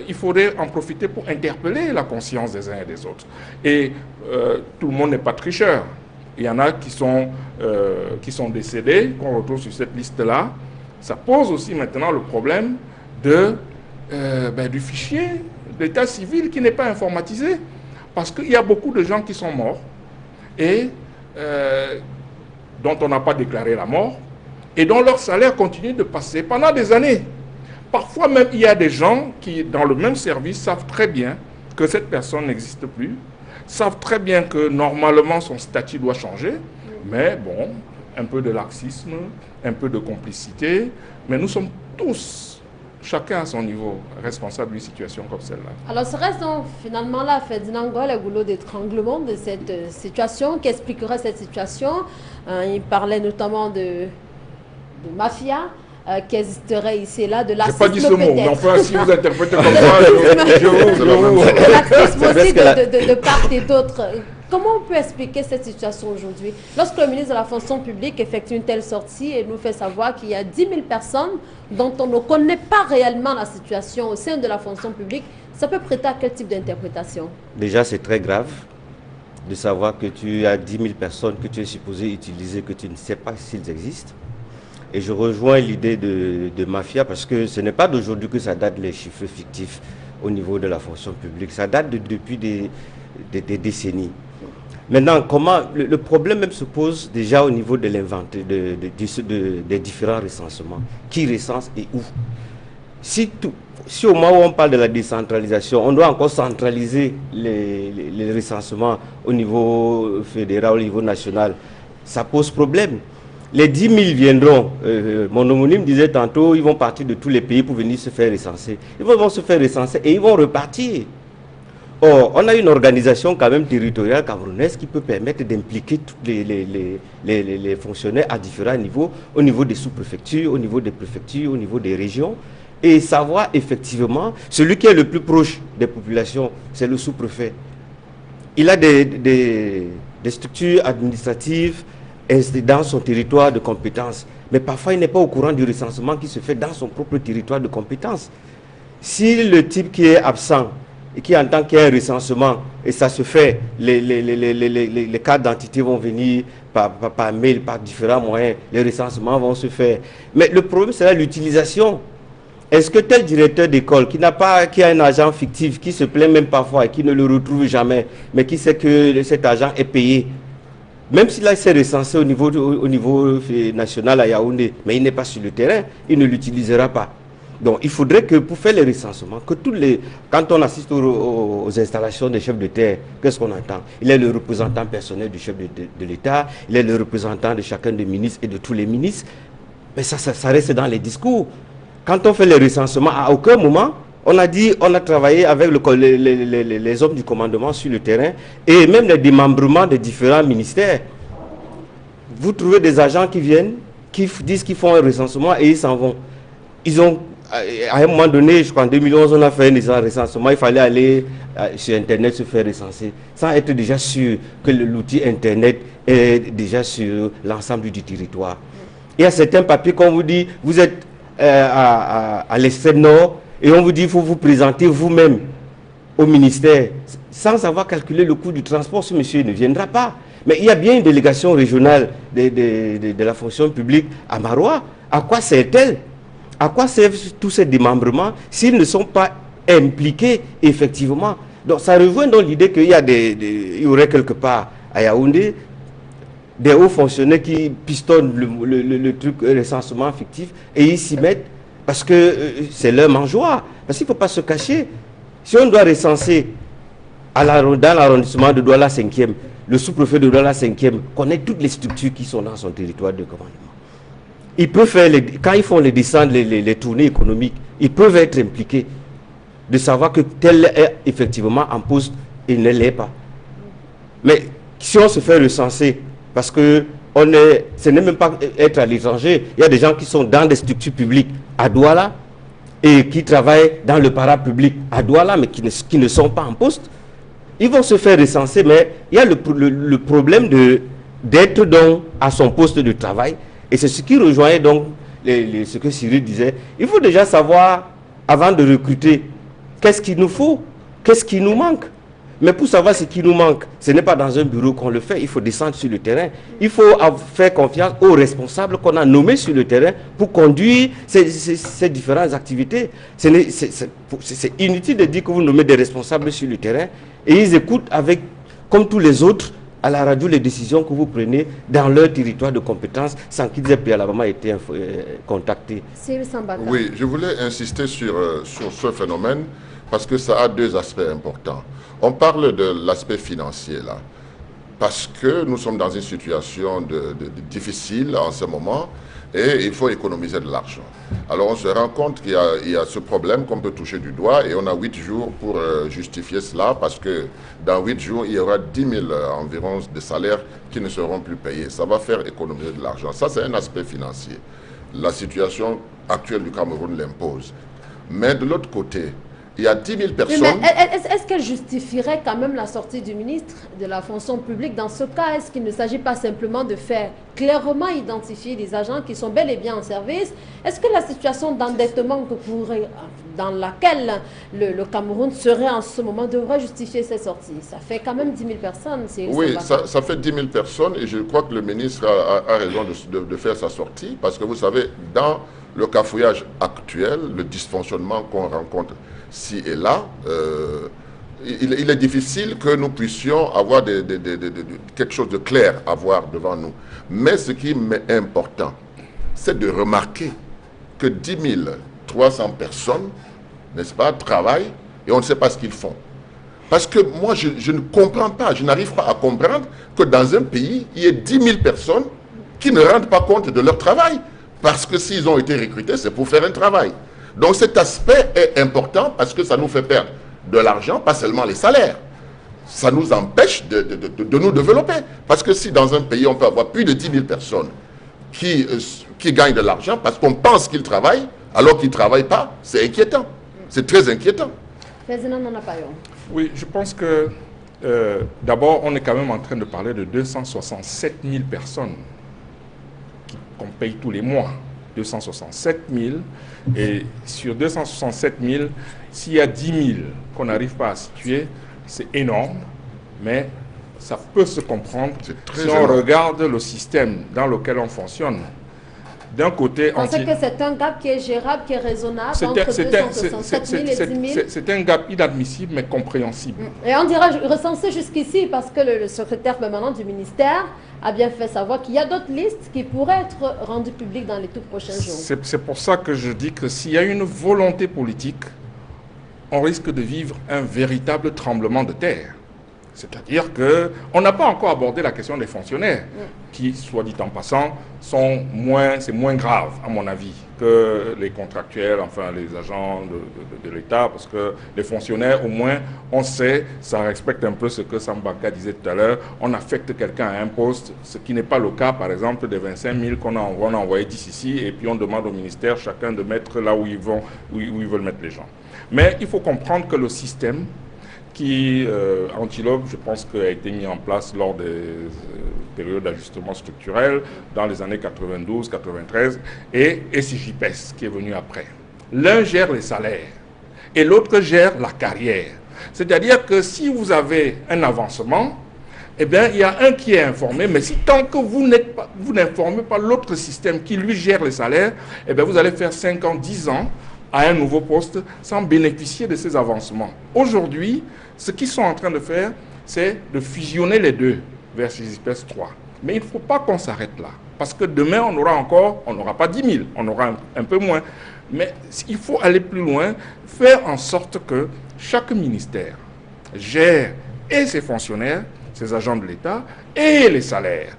Speaker 3: il faudrait en profiter pour interpeller la conscience des uns et des autres. Et tout le monde n'est pas tricheur. Il y en a qui sont décédés, qu'on retrouve sur cette liste-là. Ça pose aussi maintenant le problème du fichier d'état civil qui n'est pas informatisé. Parce qu'il y a beaucoup de gens qui sont morts et dont on n'a pas déclaré la mort et dont leur salaire continue de passer pendant des années. Parfois même, il y a des gens qui, dans le même service, savent très bien que cette personne n'existe plus, savent très bien que normalement son statut doit changer, mais bon, un peu de laxisme, un peu de complicité, mais nous sommes tous, chacun à son niveau, responsables d'une situation comme celle-là.
Speaker 1: Alors, serait-ce donc finalement là, Ferdinand Ngolle, le goulot d'étranglement de cette situation? Qui expliquerait cette situation? Il parlait notamment de mafia qui existerait ici et là, de laxisme peut-être.
Speaker 3: Je n'ai pas dit ce mot, mais enfin, si vous interprétez comme ça, je vous...
Speaker 1: De laxisme aussi de part et d'autre. Comment on peut expliquer cette situation aujourd'hui? Lorsque le ministre de la fonction publique effectue une telle sortie et nous fait savoir qu'il y a 10 000 personnes dont on ne connaît pas réellement la situation au sein de la fonction publique, ça peut prêter à quel type d'interprétation?
Speaker 6: Déjà, c'est très grave de savoir que tu as 10 000 personnes que tu es supposé utiliser, que tu ne sais pas s'ils existent. Et je rejoins l'idée de mafia parce que ce n'est pas d'aujourd'hui que ça date les chiffres fictifs au niveau de la fonction publique. Ça date depuis des décennies. Maintenant, comment le problème même se pose déjà au niveau de l'inventaire des différents recensements. Qui recense et où? Si au moment où on parle de la décentralisation, on doit encore centraliser les recensements au niveau fédéral, au niveau national, ça pose problème. Les 10 000 viendront, mon homonyme disait tantôt, ils vont partir de tous les pays pour venir se faire recenser. Ils vont se faire recenser et ils vont repartir. Or, on a une organisation quand même territoriale camerounaise qui peut permettre d'impliquer tous les fonctionnaires à différents niveaux, au niveau des sous-préfectures, au niveau des préfectures, au niveau des régions, et savoir effectivement, celui qui est le plus proche des populations, c'est le sous-préfet. Il a des structures administratives dans son territoire de compétence. Mais parfois, il n'est pas au courant du recensement qui se fait dans son propre territoire de compétence. Si le type qui est absent et qui entend qu'il y a un recensement et ça se fait, les cartes d'identité vont venir par mail, par différents moyens, les recensements vont se faire. Mais le problème, c'est l'utilisation. Est-ce que tel directeur d'école qui a un agent fictif, qui se plaint même parfois et qui ne le retrouve jamais, mais qui sait que cet agent est payé, même s'il a été recensé au niveau national à Yaoundé, mais il n'est pas sur le terrain, il ne l'utilisera pas. Donc il faudrait que pour faire les recensements, que quand on assiste aux installations des chefs de terre, qu'est-ce qu'on entend? Il est le représentant personnel du chef de l'État, il est le représentant de chacun des ministres et de tous les ministres, mais ça reste dans les discours. Quand on fait les recensements, à aucun moment, on a travaillé avec les hommes du commandement sur le terrain et même les démembrements des différents ministères. Vous trouvez des agents qui viennent, qui disent qu'ils font un recensement et ils s'en vont. Ils ont, à un moment donné, je crois en 2011, on a fait un recensement, il fallait aller sur Internet se faire recenser, sans être déjà sûr que l'outil Internet est déjà sur l'ensemble du territoire. Il y a certains papiers qu'on vous dit, vous êtes à l'extrême nord, et on vous dit, il faut vous présenter vous-même au ministère, sans avoir calculé le coût du transport, ce monsieur ne viendra pas. Mais il y a bien une délégation régionale de la fonction publique à Maroua. À quoi sert-elle? À quoi servent tous ces démembrements s'ils ne sont pas impliqués effectivement? Donc ça rejoint dans l'idée qu'il y aurait quelque part à Yaoundé des hauts fonctionnaires qui pistonnent le truc recensement fictif et ils s'y mettent parce que c'est leur mangeoire. Parce qu'il ne faut pas se cacher. Si on doit recenser dans l'arrondissement de Douala 5e, le sous-préfet de Douala 5e connaît toutes les structures qui sont dans son territoire de commandement. ils peuvent faire quand ils font les descentes, les tournées économiques, ils peuvent être impliqués de savoir que tel est effectivement en poste et ne l'est pas. Mais si on se fait recenser, parce que ce n'est même pas être à l'étranger, il y a des gens qui sont dans des structures publiques à Douala et qui travaillent dans le parapublic à Douala, mais qui ne sont pas en poste. Ils vont se faire recenser, mais il y a le problème d'être donc à son poste de travail. Et c'est ce qui rejoignait donc ce que Cyril disait. Il faut déjà savoir, avant de recruter, qu'est-ce qu'il nous faut, qu'est-ce qui nous manque. Mais pour savoir ce qui nous manque, ce n'est pas dans un bureau qu'on le fait, il faut descendre sur le terrain. Il faut faire confiance aux responsables qu'on a nommés sur le terrain pour conduire ces différentes activités. C'est inutile de dire que vous nommez des responsables sur le terrain et ils écoutent comme tous les autres, à la radio les décisions que vous prenez dans leur territoire de compétence sans qu'ils aient préalablement été contactés.
Speaker 5: Oui, je voulais insister sur ce phénomène parce que ça a deux aspects importants. On parle de l'aspect financier là, parce que nous sommes dans une situation difficile en ce moment et il faut économiser de l'argent. Alors on se rend compte qu'il y a ce problème qu'on peut toucher du doigt et on a 8 jours pour justifier cela parce que dans 8 jours, il y aura 10 000 environ de salaires qui ne seront plus payés. Ça va faire économiser de l'argent. Ça, c'est un aspect financier. La situation actuelle du Cameroun l'impose. Mais de l'autre côté, il y a 10 000 personnes...
Speaker 1: Oui, mais est-ce qu'elle justifierait quand même la sortie du ministre de la fonction publique? Dans ce cas, est-ce qu'il ne s'agit pas simplement de faire clairement identifier des agents qui sont bel et bien en service? Est-ce que la situation d'endettement dans laquelle le Cameroun serait en ce moment devrait justifier ces sorties? Ça fait quand même 10 000 personnes.
Speaker 5: Oui, ça fait 10 000 personnes et je crois que le ministre a raison de faire sa sortie parce que vous savez, dans le cafouillage actuel, le dysfonctionnement qu'on rencontre ci et là, il est difficile que nous puissions avoir quelque chose de clair à voir devant nous. Mais ce qui est important, c'est de remarquer que 10 300 personnes, n'est-ce pas, travaillent et on ne sait pas ce qu'ils font. Parce que moi, je ne comprends pas, je n'arrive pas à comprendre que dans un pays, il y ait 10 000 personnes qui ne rendent pas compte de leur travail. Parce que s'ils ont été recrutés, c'est pour faire un travail. Donc cet aspect est important parce que ça nous fait perdre de l'argent, pas seulement les salaires. Ça nous empêche de nous développer. Parce que si dans un pays, on peut avoir plus de 10 000 personnes qui gagnent de l'argent parce qu'on pense qu'ils travaillent, alors qu'ils ne travaillent pas, c'est inquiétant. C'est très inquiétant.
Speaker 3: Oui, je pense que d'abord, on est quand même en train de parler de 267 000 personnes qu'on paye tous les mois. 267 000. Et sur 267 000, s'il y a 10 000 qu'on n'arrive pas à situer, c'est énorme, mais ça peut se comprendre si on regarde le système dans lequel on fonctionne. D'un côté...
Speaker 1: Vous pensez que c'est un gap qui est gérable, qui est raisonnable entre 267 000 et 10 000?
Speaker 3: C'est un gap inadmissible, mais compréhensible.
Speaker 1: Et on dira recenser jusqu'ici, parce que le secrétaire permanent du ministère a bien fait savoir qu'il y a d'autres listes qui pourraient être rendues publiques dans les tout prochains jours.
Speaker 3: C'est pour ça que je dis que s'il y a une volonté politique, on risque de vivre un véritable tremblement de terre. C'est-à-dire qu'on n'a pas encore abordé la question des fonctionnaires, qui, soit dit en passant, c'est moins grave, à mon avis, que les contractuels, enfin les agents de l'État, parce que les fonctionnaires, au moins, on sait, ça respecte un peu ce que Sambaka disait tout à l'heure, on affecte quelqu'un à un poste, ce qui n'est pas le cas, par exemple, des 25 000 qu'on a envoyé d'ici, et puis on demande au ministère chacun de mettre là où ils veulent mettre les gens. Mais il faut comprendre que le système qui, Antilope, je pense, a été mis en place lors des périodes d'ajustement structurel dans les années 92-93 et SIJPES qui est venu après. L'un gère les salaires et l'autre gère la carrière. C'est-à-dire que si vous avez un avancement, eh bien, il y a un qui est informé, mais si tant que vous n'informez pas l'autre système qui lui gère les salaires, eh bien, vous allez faire 5 ans, 10 ans à un nouveau poste sans bénéficier de ces avancements. Aujourd'hui, ce qu'ils sont en train de faire, c'est de fusionner les deux vers SIJPES 3. Mais il ne faut pas qu'on s'arrête là. Parce que demain, on n'aura pas 10 000, on aura un peu moins. Mais il faut aller plus loin, faire en sorte que chaque ministère gère et ses fonctionnaires, ses agents de l'État, et les salaires.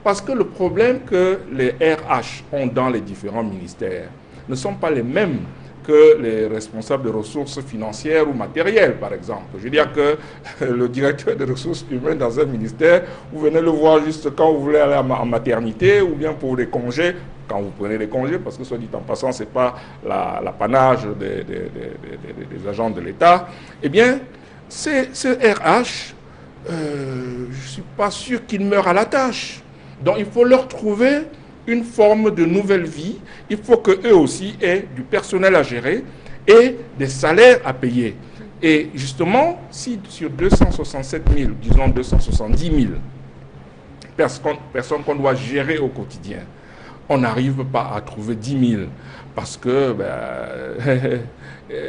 Speaker 3: Parce que le problème que les RH ont dans les différents ministères ne sont pas les mêmes que les responsables de ressources financières ou matérielles, par exemple. Je veux dire que le directeur des ressources humaines dans un ministère, vous venez le voir juste quand vous voulez aller en maternité ou bien pour des congés, quand vous prenez des congés, parce que soit dit en passant, ce n'est pas l'apanage des agents de l'État. Eh bien, ces RH, je ne suis pas sûr qu'ils meurent à la tâche. Donc, il faut leur trouver une forme de nouvelle vie. Il faut qu'eux aussi aient du personnel à gérer et des salaires à payer. Et justement, si sur 267 000, disons 270 000 personnes qu'on doit gérer au quotidien, on n'arrive pas à trouver 10 000 parce que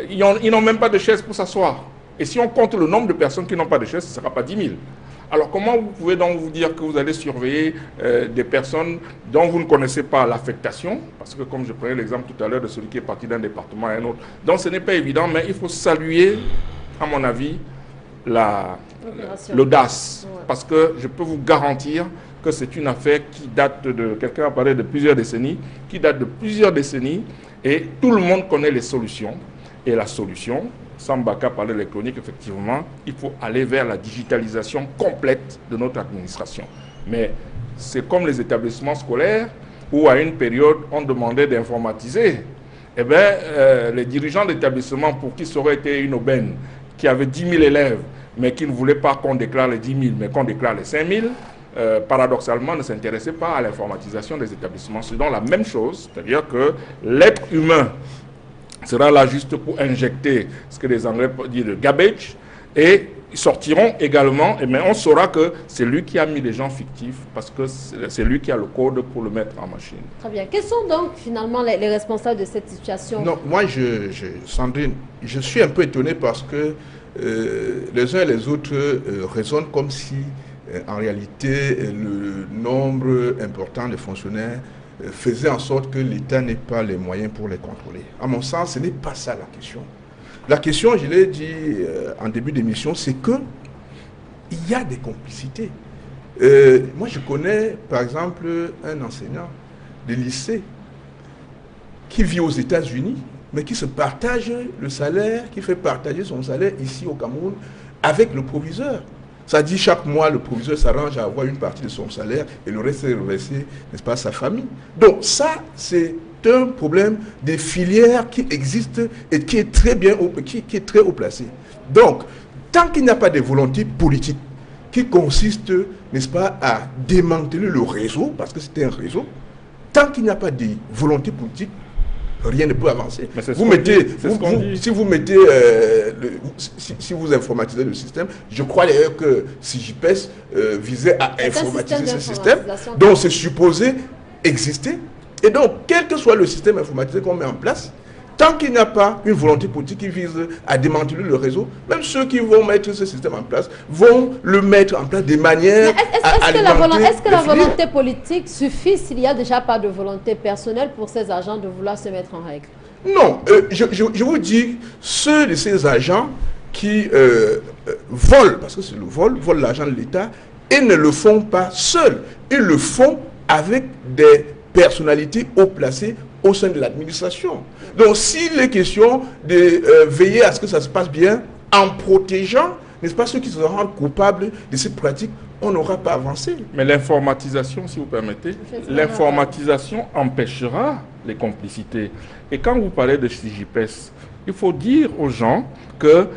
Speaker 3: ils n'ont même pas de chaise pour s'asseoir. Et si on compte le nombre de personnes qui n'ont pas de chaise, ce ne sera pas 10 000. Alors comment vous pouvez donc vous dire que vous allez surveiller des personnes dont vous ne connaissez pas l'affectation? Parce que comme je prenais l'exemple tout à l'heure de celui qui est parti d'un département à un autre. Donc ce n'est pas évident, mais il faut saluer, à mon avis, l'audace. Ouais. Parce que je peux vous garantir que c'est une affaire qui date de, quelqu'un a parlé de plusieurs décennies, qui date de plusieurs décennies, et tout le monde connaît les solutions. Et la solution, Sambaka parlait de l'électronique, effectivement, il faut aller vers la digitalisation complète de notre administration. Mais c'est comme les établissements scolaires où à une période on demandait d'informatiser. Eh bien, les dirigeants d'établissements pour qui ça aurait été une aubaine, qui avaient 10 000 élèves, mais qui ne voulaient pas qu'on déclare les 10 000, mais qu'on déclare les 5 000, paradoxalement ne s'intéressaient pas à l'informatisation des établissements. C'est donc la même chose, c'est-à-dire que l'être humain sera là juste pour injecter ce que les Anglais disent le garbage, et ils sortiront également, mais on saura que c'est lui qui a mis les gens fictifs, parce que c'est lui qui a le code pour le mettre en machine.
Speaker 1: Très bien. Quels sont donc finalement les responsables de cette situation?
Speaker 4: Non, moi, Sandrine, je suis un peu étonné parce que les uns et les autres raisonnent comme si, en réalité, le nombre important de fonctionnaires faisait en sorte que l'État n'ait pas les moyens pour les contrôler. À mon sens, ce n'est pas ça la question. La question, je l'ai dit en début d'émission, c'est qu'il y a des complicités. Moi, je connais, par exemple, un enseignant de lycée qui vit aux États-Unis, mais qui se partage le salaire, qui fait partager son salaire ici au Cameroun avec le proviseur. Ça dit chaque mois, le proviseur s'arrange à avoir une partie de son salaire et le reste est reversé, n'est-ce pas, à sa famille. Donc ça, c'est un problème des filières qui existent et qui est très bien, qui est très haut placé. Donc, tant qu'il n'y a pas de volonté politique qui consiste, n'est-ce pas, à démanteler le réseau, parce que c'est un réseau, tant qu'il n'y a pas de volonté politique, rien ne peut avancer. Vous mettez, si vous mettez, si vous informatisez le système, je crois d'ailleurs que CJPES visait à informatiser ce système, donc c'est supposé exister. Et donc, quel que soit le système informatisé qu'on met en place, tant qu'il n'y a pas une volonté politique qui vise à démanteler le réseau, même ceux qui vont mettre ce système en place vont le mettre en place de manière à alimenter.
Speaker 1: Est-ce que la volonté politique suffit s'il n'y a déjà pas de volonté personnelle pour ces agents de vouloir se mettre en règle?
Speaker 4: Non, je vous dis, ceux de ces agents qui volent, parce que c'est le vol, volent l'argent de l'État, ils ne le font pas seuls, ils le font avec des personnalités haut placées au sein de l'administration. Donc, s'il est question de veiller à ce que ça se passe bien, en protégeant, n'est-ce pas, ceux qui se rendent coupables de cette pratique, on n'aura pas avancé.
Speaker 3: Mais l'informatisation, si vous permettez, l'informatisation empêchera les complicités. Et quand vous parlez de CJPES, il faut dire aux gens que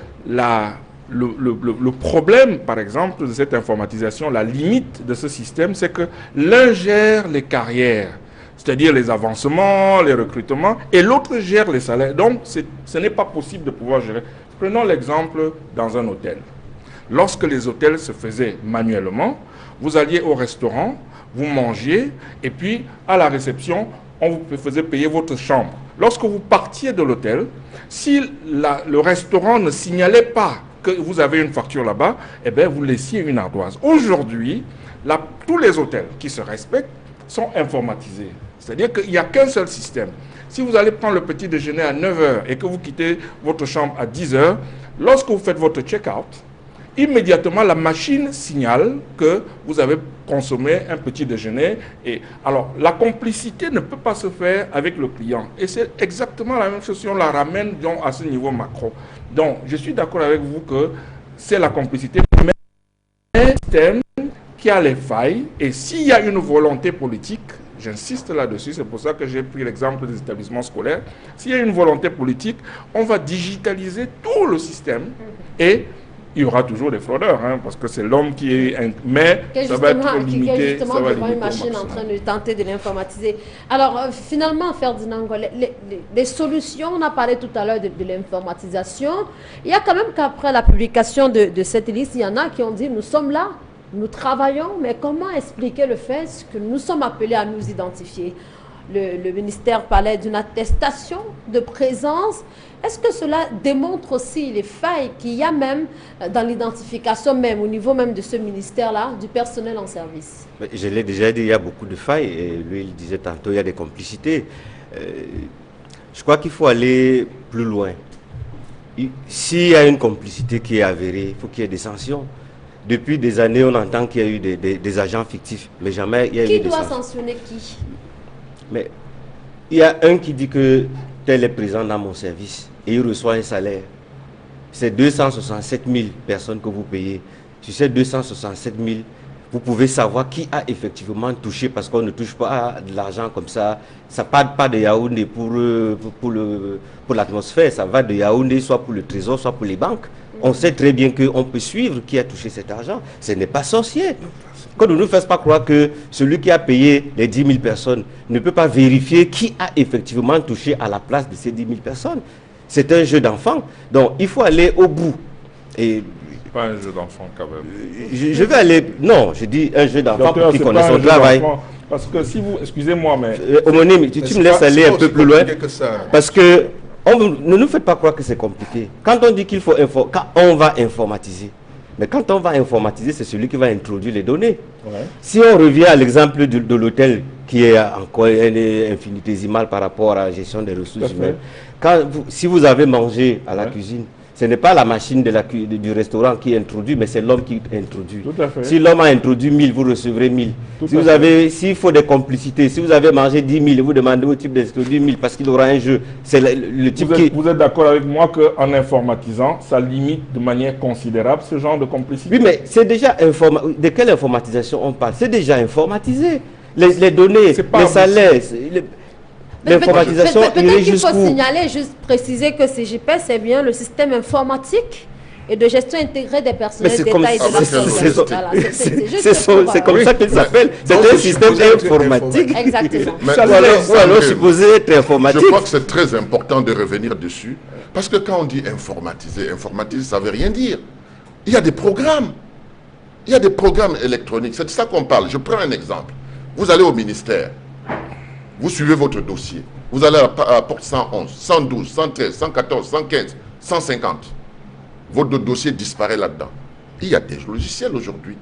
Speaker 3: le problème, par exemple, de cette informatisation, la limite de ce système, c'est que l'un gère les carrières, c'est-à-dire les avancements, les recrutements, et l'autre gère les salaires. Donc, ce n'est pas possible de pouvoir gérer. Prenons l'exemple dans un hôtel. Lorsque les hôtels se faisaient manuellement, vous alliez au restaurant, vous mangiez, et puis à la réception, on vous faisait payer votre chambre. Lorsque vous partiez de l'hôtel, si le restaurant ne signalait pas que vous avez une facture là-bas, eh bien, vous laissiez une ardoise. Aujourd'hui, tous les hôtels qui se respectent sont informatisés. C'est-à-dire qu'il n'y a qu'un seul système. Si vous allez prendre le petit déjeuner à 9 h et que vous quittez votre chambre à 10 h, lorsque vous faites votre check-out, immédiatement la machine signale que vous avez consommer un petit déjeuner. Et alors, la complicité ne peut pas se faire avec le client. Et c'est exactement la même chose si on la ramène donc, à ce niveau macro. Donc, je suis d'accord avec vous que c'est la complicité, mais un système qui a les failles. Et s'il y a une volonté politique, j'insiste là-dessus, c'est pour ça que j'ai pris l'exemple des établissements scolaires. S'il y a une volonté politique, on va digitaliser tout le système et il y aura toujours des fraudeurs, hein, parce que c'est l'homme qui est... Mais ça va être limité.
Speaker 1: Justement,
Speaker 3: ça va
Speaker 1: devant une machine en train de tenter de l'informatiser. Alors, finalement, Ferdinand, les solutions, on a parlé tout à l'heure de l'informatisation. Il y a quand même qu'après la publication de cette liste, il y en a qui ont dit, nous sommes là, nous travaillons, mais comment expliquer le fait que nous sommes appelés à nous identifier? Le ministère parlait d'une attestation de présence. Est-ce que cela démontre aussi les failles qu'il y a même dans l'identification même, au niveau même de ce ministère-là, du personnel en service?
Speaker 6: Je l'ai déjà dit, il y a beaucoup de failles. Et lui, il disait tantôt, il y a des complicités. Je crois qu'il faut aller plus loin. S'il y a une complicité qui est avérée, il faut qu'il y ait des sanctions. Depuis des années, on entend qu'il y a eu des agents fictifs, mais jamais il y a eu des sanctions. Qui doit
Speaker 1: sanctionner qui?
Speaker 6: Mais il y a un qui dit que tel est présent dans mon service et il reçoit un salaire. C'est 267 000 personnes que vous payez. Sur ces 267 000, vous pouvez savoir qui a effectivement touché, parce qu'on ne touche pas de l'argent comme ça. Ça ne part pas de Yaoundé pour l'atmosphère, ça va de Yaoundé soit pour le trésor, soit pour les banques. On sait très bien qu'on peut suivre qui a touché cet argent. Ce n'est pas sorcier. Qu'on ne nous fasse pas croire que celui qui a payé les 10 000 personnes ne peut pas vérifier qui a effectivement touché à la place de ces 10 000 personnes. C'est un jeu d'enfant. Donc, il faut aller au bout. Et
Speaker 3: pas un jeu d'enfant quand même.
Speaker 6: Je vais aller... Non, je dis un jeu d'enfant pour qui connaît son travail.
Speaker 3: Parce que si vous... Excusez-moi, mais...
Speaker 6: Homonyme, tu me laisses aller un peu plus loin. Parce que ne nous faites pas croire que c'est compliqué. Quand on dit qu'il faut... Quand on va informatiser. Mais quand on va informatiser, c'est celui qui va introduire les données. Ouais. Si on revient à l'exemple de l'hôtel, qui est encore infinitésimal par rapport à la gestion des ressources humaines, si vous avez mangé à la cuisine, ce n'est pas la machine du restaurant qui introduit, mais c'est l'homme qui introduit.
Speaker 3: Tout à fait.
Speaker 6: Si l'homme a introduit 1000, vous recevrez 1000. S'il faut des complicités, si vous avez mangé 10 000, vous demandez au type d'introduire 1000 parce qu'il aura un jeu. C'est le type
Speaker 3: vous êtes d'accord avec moi qu'en informatisant, ça limite de manière considérable ce genre de complicité?
Speaker 6: Oui, mais c'est déjà de quelle informatisation on parle? C'est déjà informatisé. Les données, les salaires... L'informatisation,
Speaker 1: peut-être qu'il faut signaler, juste préciser que CGP, c'est bien le système informatique et de gestion intégrée des personnels d'État et de la
Speaker 6: c'est comme ça qu'il s'appelle. C'est un système informatique.
Speaker 1: Exactement.
Speaker 6: Ou alors supposé être informatique.
Speaker 5: Je crois que c'est très important de revenir dessus. Parce que quand on dit informatiser, ça ne veut rien dire. Il y a des programmes. Il y a des programmes électroniques. C'est de ça qu'on parle. Je prends un exemple. Vous allez au ministère. Vous suivez votre dossier. Vous allez à la porte 111, 112, 113, 114, 115, 150. Votre dossier disparaît là-dedans. Il y a des logiciels aujourd'hui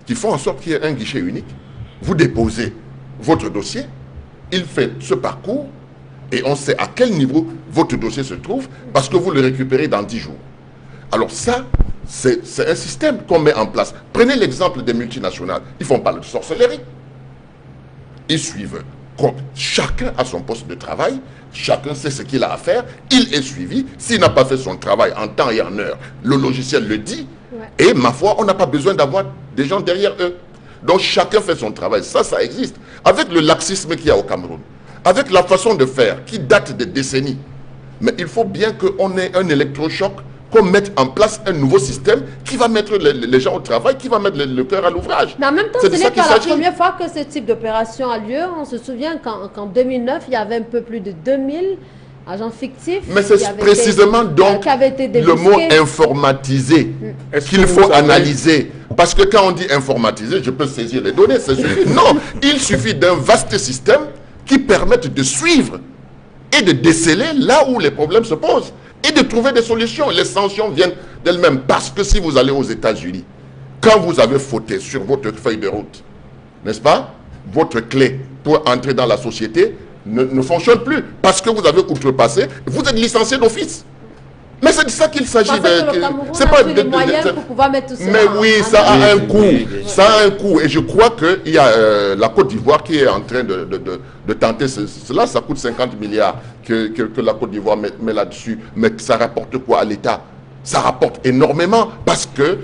Speaker 5: qui font en sorte qu'il y ait un guichet unique. Vous déposez votre dossier, il fait ce parcours et on sait à quel niveau votre dossier se trouve parce que vous le récupérez dans 10 jours. Alors ça, c'est un système qu'on met en place. Prenez l'exemple des multinationales. Ils font pas de sorcellerie. Ils suivent. Chacun a son poste de travail, chacun sait ce qu'il a à faire, il est suivi. S'il n'a pas fait son travail en temps et en heure, le logiciel le dit. Et ma foi, on n'a pas besoin d'avoir des gens derrière eux. Donc chacun fait son travail. Ça existe. Avec le laxisme qu'il y a au Cameroun, avec la façon de faire qui date de décennies. Mais il faut bien qu'on ait un électrochoc, qu'on mette en place un nouveau système qui va mettre les gens au travail, qui va mettre le cœur à l'ouvrage.
Speaker 1: Mais en même temps, ce n'est pas la première fois que ce type d'opération a lieu. On se souvient qu'en 2009, il y avait un peu plus de 2000 agents fictifs.
Speaker 5: Mais c'est précisément donc le mot informatisé qu'il faut analyser. Parce que quand on dit informatiser, je peux saisir les données, ça suffit. Non, il suffit d'un vaste système qui permette de suivre et de déceler là où les problèmes se posent. Et de trouver des solutions. Les sanctions viennent d'elles-mêmes. Parce que si vous allez aux États-Unis, quand vous avez fauté sur votre feuille de route, n'est-ce pas, votre clé pour entrer dans la société ne fonctionne plus. Parce que vous avez outrepassé, vous êtes licencié d'office. Mais c'est de ça qu'il s'agit.
Speaker 1: C'est pas les moyens pour pouvoir mettre tout ça.
Speaker 5: Mais oui, ça a un coût. Ça a un coût. Et je crois qu'il y a la Côte d'Ivoire qui est en train de tenter cela. Ça coûte 50 milliards que la Côte d'Ivoire met là-dessus. Mais ça rapporte quoi à l'État? Ça rapporte énormément parce que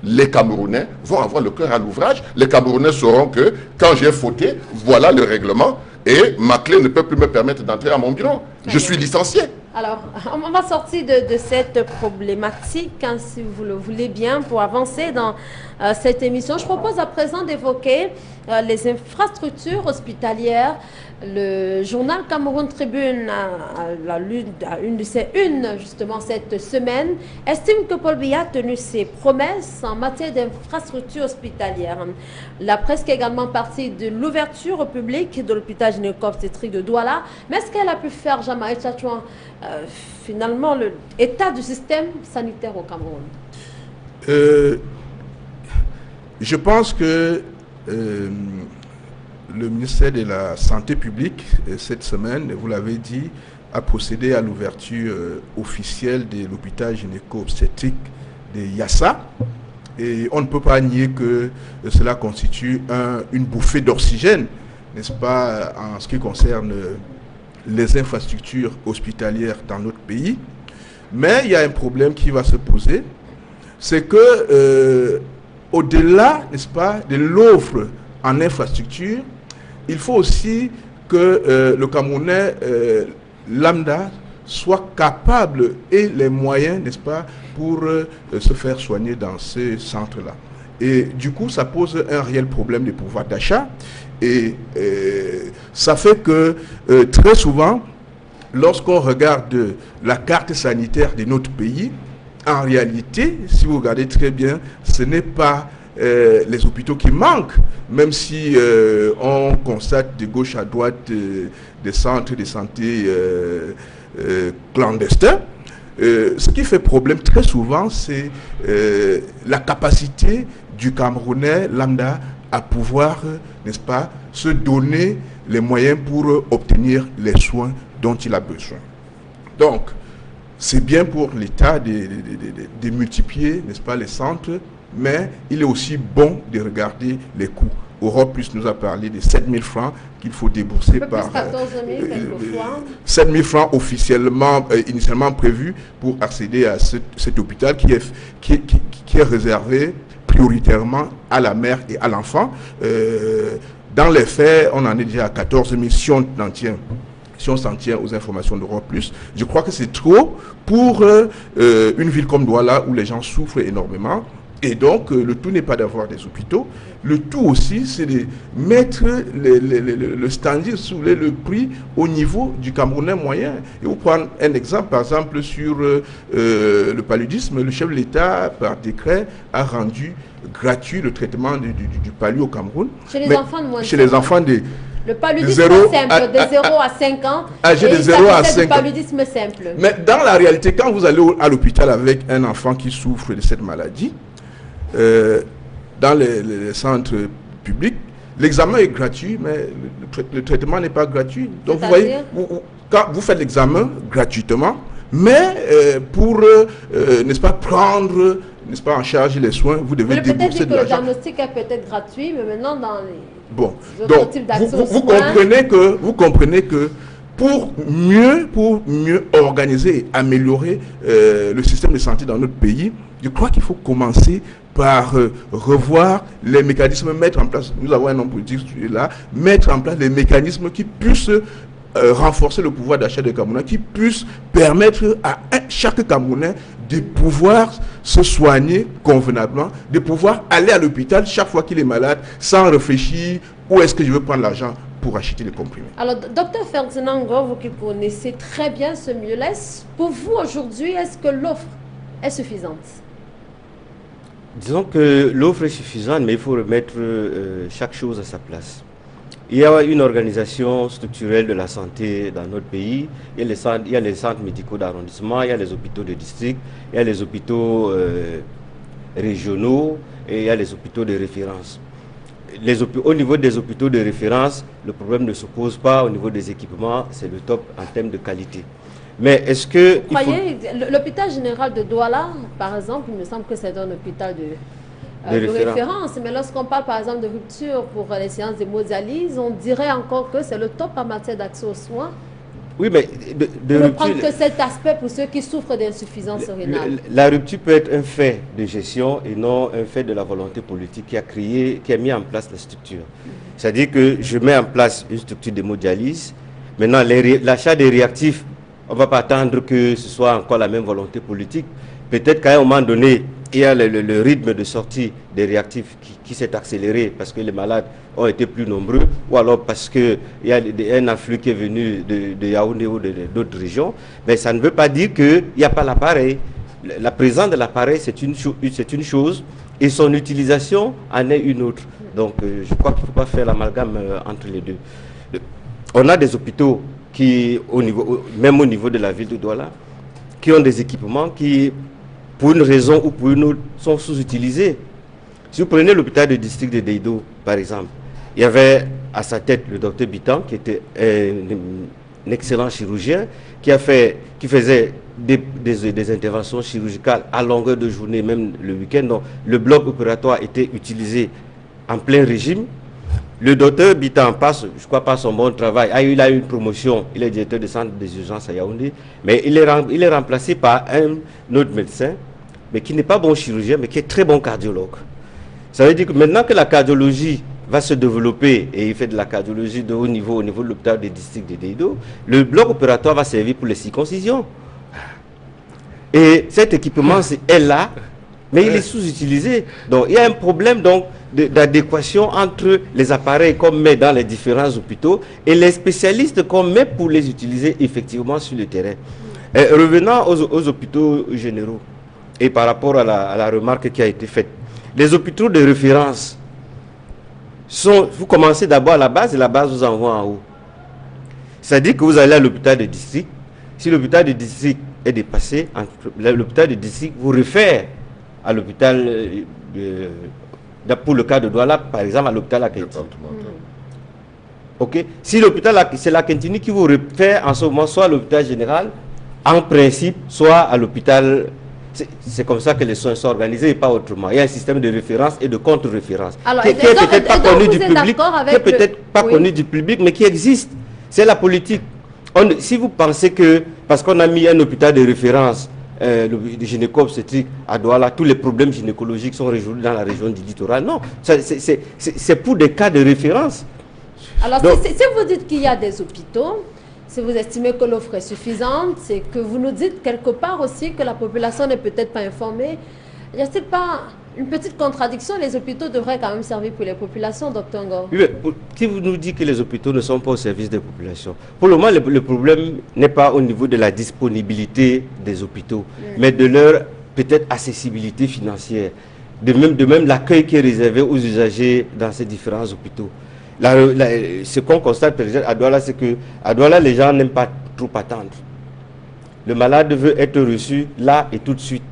Speaker 5: les Camerounais vont avoir le cœur à l'ouvrage. Les Camerounais sauront que quand j'ai fauté, voilà le règlement. Et ma clé ne peut plus me permettre d'entrer à mon bureau. Je suis licencié. Alors,
Speaker 1: on va sortir de cette problématique, hein, si vous le voulez bien, pour avancer dans cette émission. Je propose à présent d'évoquer les infrastructures hospitalières. Le journal Cameroun Tribune, à une de ses unes, justement, cette semaine, estime que Paul Biya a tenu ses promesses en matière d'infrastructures hospitalières. La presse est également partie de l'ouverture au public de l'hôpital gynéco-obstétrique de Douala. Mais est-ce qu'elle a pu faire, Jamaï Tchatchouan, finalement, l'état du système sanitaire au Cameroun?
Speaker 4: Je pense que le ministère de la Santé publique, cette semaine, vous l'avez dit, a procédé à l'ouverture officielle de l'hôpital gynéco-obstétrique de Yassa. Et on ne peut pas nier que cela constitue une bouffée d'oxygène, n'est-ce pas, en ce qui concerne les infrastructures hospitalières dans notre pays. Mais il y a un problème qui va se poser, c'est que au-delà, n'est-ce pas, de l'offre en infrastructure, il faut aussi que le Camerounais lambda soit capable et les moyens, n'est-ce pas, pour se faire soigner dans ces centres-là. Et du coup, ça pose un réel problème de pouvoir d'achat. Et ça fait que très souvent, lorsqu'on regarde la carte sanitaire de notre pays, en réalité, si vous regardez très bien, ce n'est pas les hôpitaux qui manquent, même si on constate de gauche à droite des centres de santé clandestins. Ce qui fait problème très souvent, c'est la capacité du Camerounais lambda à pouvoir, n'est-ce pas, se donner les moyens pour obtenir les soins dont il a besoin. Donc, c'est bien pour l'État de multiplier, n'est-ce pas, les centres, mais il est aussi bon de regarder les coûts. Europe Plus nous a parlé de 7 000 francs qu'il faut débourser par 7 000 francs officiellement, initialement prévus pour accéder à cet hôpital qui est réservé prioritairement à la mère et à l'enfant. Dans les faits, on en est déjà à 14 000 si on s'en tient aux informations d'Europe Plus. Je crois que c'est trop pour une ville comme Douala où les gens souffrent énormément. Et donc, le tout n'est pas d'avoir des hôpitaux. Le tout aussi, c'est de mettre le standard, le prix au niveau du Camerounais moyen. Et vous prenez un exemple, par exemple, sur le paludisme. Le chef de l'État, par décret, a rendu gratuit le traitement du palu au Cameroun.
Speaker 1: Chez les enfants de moins de 5 ans.
Speaker 4: Chez les enfants des...
Speaker 1: Le paludisme simple, de 0 à 5 ans.
Speaker 4: Âgé de 0 à 5 ans.
Speaker 1: Le paludisme simple.
Speaker 4: Mais dans la réalité, quand vous allez à l'hôpital avec un enfant qui souffre de cette maladie, dans les centres publics, l'examen est gratuit, mais le traitement n'est pas gratuit. Donc vous voyez, quand vous faites l'examen gratuitement, mais pour, n'est-ce pas, prendre, n'est-ce pas, en charge les soins, vous devez débourser de l'argent.
Speaker 1: Le diagnostic est peut-être gratuit, mais maintenant dans les
Speaker 4: autres types d'accès vous comprenez que pour mieux organiser et améliorer le système de santé dans notre pays, je crois qu'il faut commencer par revoir les mécanismes, mettre en place, nous avons un homme politique là, mettre en place les mécanismes qui puissent renforcer le pouvoir d'achat des Camerounais, qui puissent permettre à chaque Camerounais de pouvoir se soigner convenablement, de pouvoir aller à l'hôpital chaque fois qu'il est malade, sans réfléchir où est-ce que je veux prendre l'argent pour acheter les comprimés. Alors,
Speaker 1: docteur Ferdinand Ngor, vous qui connaissez très bien ce milieu-là, pour vous aujourd'hui, est-ce que l'offre est suffisante?
Speaker 6: Disons que l'offre est suffisante, mais il faut remettre chaque chose à sa place. Il y a une organisation structurelle de la santé dans notre pays. Il y a les centres médicaux d'arrondissement, il y a les hôpitaux de district, il y a les hôpitaux régionaux et il y a les hôpitaux de référence. Au niveau des hôpitaux de référence, le problème ne se pose pas. Au niveau des équipements, c'est le top en termes de qualité. Mais est-ce que...
Speaker 1: Vous croyez, l'hôpital général de Douala, par exemple, il me semble que c'est un hôpital de référence. Mais lorsqu'on parle, par exemple, de rupture pour les séances d'hémodialyse, on dirait encore que c'est le top en matière d'accès aux soins.
Speaker 6: Oui, mais
Speaker 1: on ne prend que cet aspect pour ceux qui souffrent d'insuffisance rénale.
Speaker 6: La rupture peut être un fait de gestion et non un fait de la volonté politique qui a mis en place la structure. C'est-à-dire que je mets en place une structure d'hémodialyse. Maintenant, l'achat des réactifs, on ne va pas attendre que ce soit encore la même volonté politique. Peut-être qu'à un moment donné, il y a le rythme de sortie des réactifs qui s'est accéléré parce que les malades ont été plus nombreux ou alors parce qu'il y a un afflux qui est venu de Yaoundé ou d'autres régions. Mais ça ne veut pas dire qu'il n'y a pas l'appareil. La présence de l'appareil, c'est une chose et son utilisation en est une autre. Donc, je crois qu'il ne faut pas faire l'amalgame entre les deux. On a des hôpitaux qui, même au niveau de la ville de Douala, qui ont des équipements qui, pour une raison ou pour une autre, sont sous-utilisés. Si vous prenez l'hôpital de district de Deido, par exemple, il y avait à sa tête le docteur Bitan, qui était un excellent chirurgien, qui faisait des interventions chirurgicales à longueur de journée, même le week-end. Donc, le bloc opératoire était utilisé en plein régime. Le docteur Bitan passe, je crois, par son bon travail. Il a eu une promotion, il est directeur de centre des urgences à Yaoundé, mais il est remplacé par un autre médecin, mais qui n'est pas bon chirurgien, mais qui est très bon cardiologue. Ça veut dire que maintenant que la cardiologie va se développer, et il fait de la cardiologie de haut niveau au niveau de l'hôpital des districts de Deido, le bloc opératoire va servir pour les circoncisions. Et cet équipement est là, mais il est sous-utilisé. Donc il y a un problème d'adéquation entre les appareils qu'on met dans les différents hôpitaux et les spécialistes qu'on met pour les utiliser effectivement sur le terrain. Et revenant aux hôpitaux généraux, et par rapport à la remarque qui a été faite, les hôpitaux de référence vous commencez d'abord à la base et la base vous envoie en haut. C'est-à-dire que vous allez à l'hôpital de district. Si l'hôpital de district est dépassé, l'hôpital de district vous réfère à l'hôpital, pour le cas de Douala, par exemple, à l'hôpital Akentini. Ok. Si c'est l'Akentini qui vous réfère en ce moment, soit à l'hôpital général, en principe, soit à l'hôpital. C'est comme ça que les soins sont organisés et pas autrement. Il y a un système de référence et de contre-référence qui est peut-être pas connu du public, connu du public, mais qui existe. C'est la politique. Si vous pensez que, parce qu'on a mis un hôpital de référence, le gynéco-obstétrique à Douala, tous les problèmes gynécologiques sont résolus dans la région du littoral. Non, c'est pour des cas de référence.
Speaker 1: Alors, si vous dites qu'il y a des hôpitaux, si vous estimez que l'offre est suffisante, c'est que vous nous dites quelque part aussi que la population n'est peut-être pas informée. Y a-t-il pas une petite contradiction? Les hôpitaux devraient quand même servir pour les populations, Dr Ngor.
Speaker 6: Oui, qui vous nous dit que les hôpitaux ne sont pas au service des populations? Pour le moment, le problème n'est pas au niveau de la disponibilité des hôpitaux, mais de leur peut-être accessibilité financière. De même l'accueil qui est réservé aux usagers dans ces différents hôpitaux. Ce qu'on constate à Douala, c'est que à Douala, les gens n'aiment pas trop attendre. Le malade veut être reçu là et tout de suite.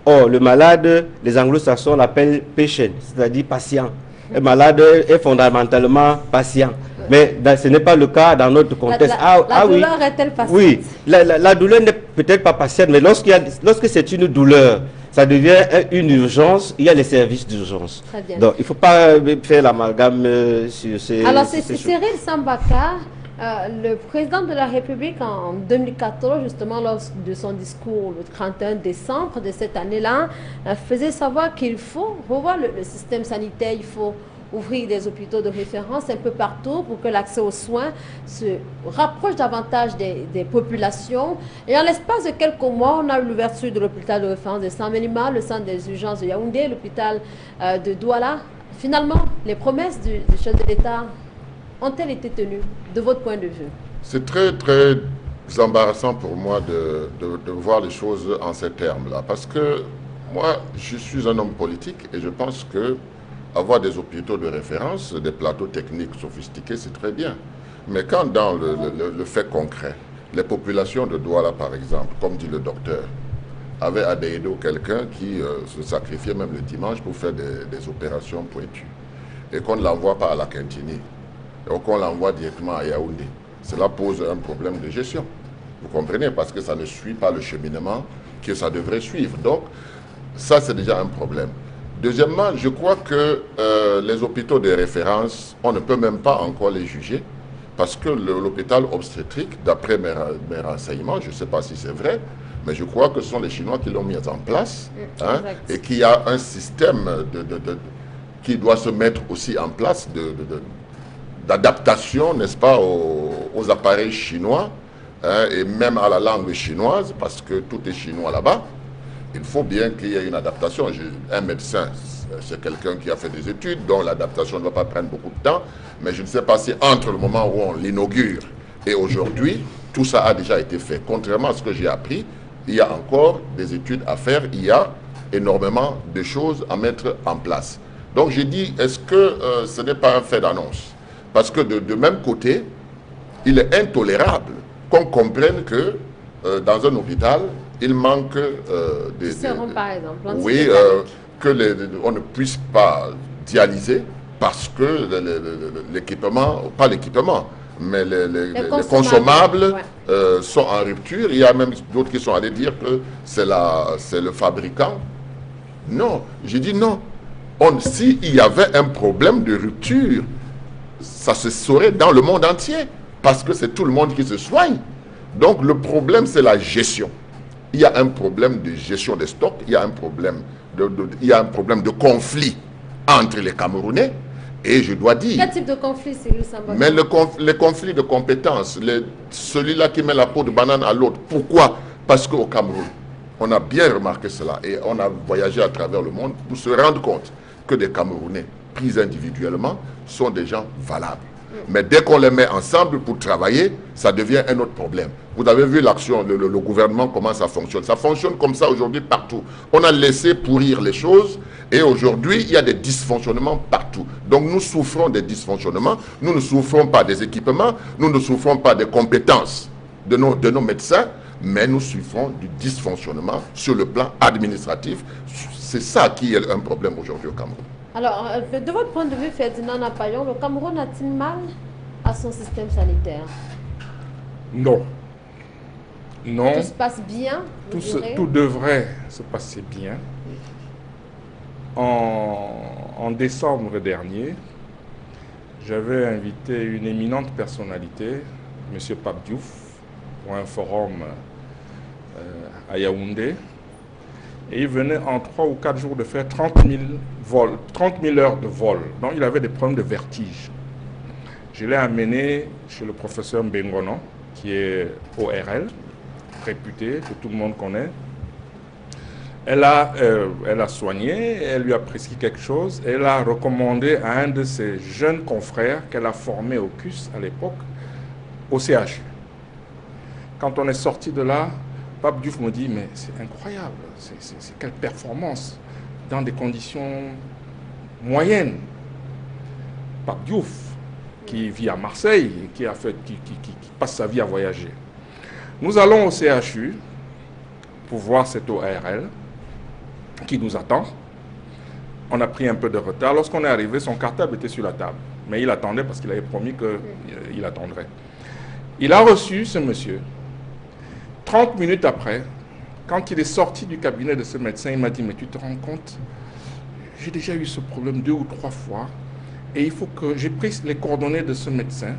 Speaker 6: Or, le malade, les anglo-saxons l'appellent patient, c'est-à-dire patient. Le malade est fondamentalement patient. Mais ce n'est pas le cas dans notre contexte.
Speaker 1: La douleur est-elle patiente?
Speaker 6: Oui, la douleur n'est peut-être pas patiente, mais lorsque c'est une douleur, ça devient une urgence, il y a les services d'urgence. Donc, il ne faut pas faire l'amalgame sur ces...
Speaker 1: Alors, c'est Cyril Sambaka, le président de la République en 2014, justement, lors de son discours le 31 décembre de cette année-là, faisait savoir qu'il faut revoir le système sanitaire, il faut ouvrir des hôpitaux de référence un peu partout pour que l'accès aux soins se rapproche davantage des populations. Et en l'espace de quelques mois, on a eu l'ouverture de l'hôpital de référence de Saint-Ménima, le centre des urgences de Yaoundé, l'hôpital de Douala. Finalement, les promesses du chef de l'État ont-elles été tenues, de votre point de vue?
Speaker 5: C'est très, très embarrassant pour moi de voir les choses en ces termes-là. Parce que moi, je suis un homme politique et je pense que avoir des hôpitaux de référence, des plateaux techniques sophistiqués, c'est très bien. Mais quand dans le fait concret, les populations de Douala, par exemple, comme dit le docteur, avaient à Deido quelqu'un qui se sacrifiait même le dimanche pour faire des opérations pointues, et qu'on ne l'envoie pas à la Quintini, et qu'on l'envoie directement à Yaoundé, cela pose un problème de gestion. Vous comprenez? Parce que ça ne suit pas le cheminement que ça devrait suivre. Donc, ça, c'est déjà un problème. Deuxièmement, je crois que les hôpitaux de référence, on ne peut même pas encore les juger parce que l'hôpital obstétrique, d'après mes renseignements, je ne sais pas si c'est vrai, mais je crois que ce sont les Chinois qui l'ont mis en place hein, et qu'il y a un système qui doit se mettre aussi en place d'adaptation, n'est-ce pas, aux appareils chinois hein, et même à la langue chinoise parce que tout est chinois là-bas. Il faut bien qu'il y ait une adaptation. Un médecin, c'est quelqu'un qui a fait des études, dont l'adaptation ne va pas prendre beaucoup de temps. Mais je ne sais pas si entre le moment où on l'inaugure et aujourd'hui, tout ça a déjà été fait. Contrairement à ce que j'ai appris, il y a encore des études à faire. Il y a énormément de choses à mettre en place. Donc j'ai dit, est-ce que ce n'est pas un fait d'annonce? Parce que de même côté, il est intolérable qu'on comprenne que dans un hôpital, il manque des seront, par exemple, oui, on ne puisse pas dialyser parce que l'équipement, pas l'équipement, mais les consommables sont en rupture. Il y a même d'autres qui sont allés dire que c'est le fabricant. Non, j'ai dit non. S'il y avait un problème de rupture, ça se saurait dans le monde entier parce que c'est tout le monde qui se soigne. Donc le problème, c'est la gestion. Il y a un problème de gestion des stocks, il y a un problème de conflit entre les Camerounais. Et je dois dire...
Speaker 1: Quel type de conflit, Cyril Sambakang?
Speaker 5: Mais les conflits de compétences, celui-là qui met la peau de banane à l'autre. Pourquoi? Parce qu'au Cameroun, on a bien remarqué cela et on a voyagé à travers le monde pour se rendre compte que des Camerounais pris individuellement sont des gens valables. Mais dès qu'on les met ensemble pour travailler, ça devient un autre problème. Vous avez vu l'action, le gouvernement, comment ça fonctionne. Ça fonctionne comme ça aujourd'hui partout. On a laissé pourrir les choses et aujourd'hui, il y a des dysfonctionnements partout. Donc nous souffrons des dysfonctionnements. Nous ne souffrons pas des équipements. Nous ne souffrons pas des compétences de nos médecins. Mais nous souffrons du dysfonctionnement sur le plan administratif. C'est ça qui est un problème aujourd'hui au Cameroun.
Speaker 1: Alors, de votre point de vue, Ferdinand Napayon, le Cameroun a-t-il mal à son système sanitaire?
Speaker 3: Non. Non.
Speaker 1: Tout se passe bien?
Speaker 3: Tout devrait se passer bien. En décembre dernier, j'avais invité une éminente personnalité, M. Pape Diouf, pour un forum à Yaoundé. Et il venait en 3 ou 4 jours de faire 30 000 heures de vol. Donc il avait des problèmes de vertige. Je l'ai amené chez le professeur Mbengono, qui est ORL, réputé, que tout le monde connaît. Elle a soigné, elle lui a prescrit quelque chose, et elle a recommandé à un de ses jeunes confrères qu'elle a formé au CUS à l'époque, au CHU. Quand on est sorti de là, Pape Diouf me dit, mais c'est incroyable, c'est quelle performance dans des conditions moyennes. Pape Diouf, qui vit à Marseille, qui passe sa vie à voyager. Nous allons au CHU pour voir cette ORL qui nous attend. On a pris un peu de retard. Lorsqu'on est arrivé, son cartable était sur la table. Mais il attendait parce qu'il avait promis qu'il attendrait. Il a reçu ce monsieur. 30 minutes après, quand il est sorti du cabinet de ce médecin, il m'a dit, mais tu te rends compte, j'ai déjà eu ce problème 2 ou 3 fois et il faut que j'ai pris les coordonnées de ce médecin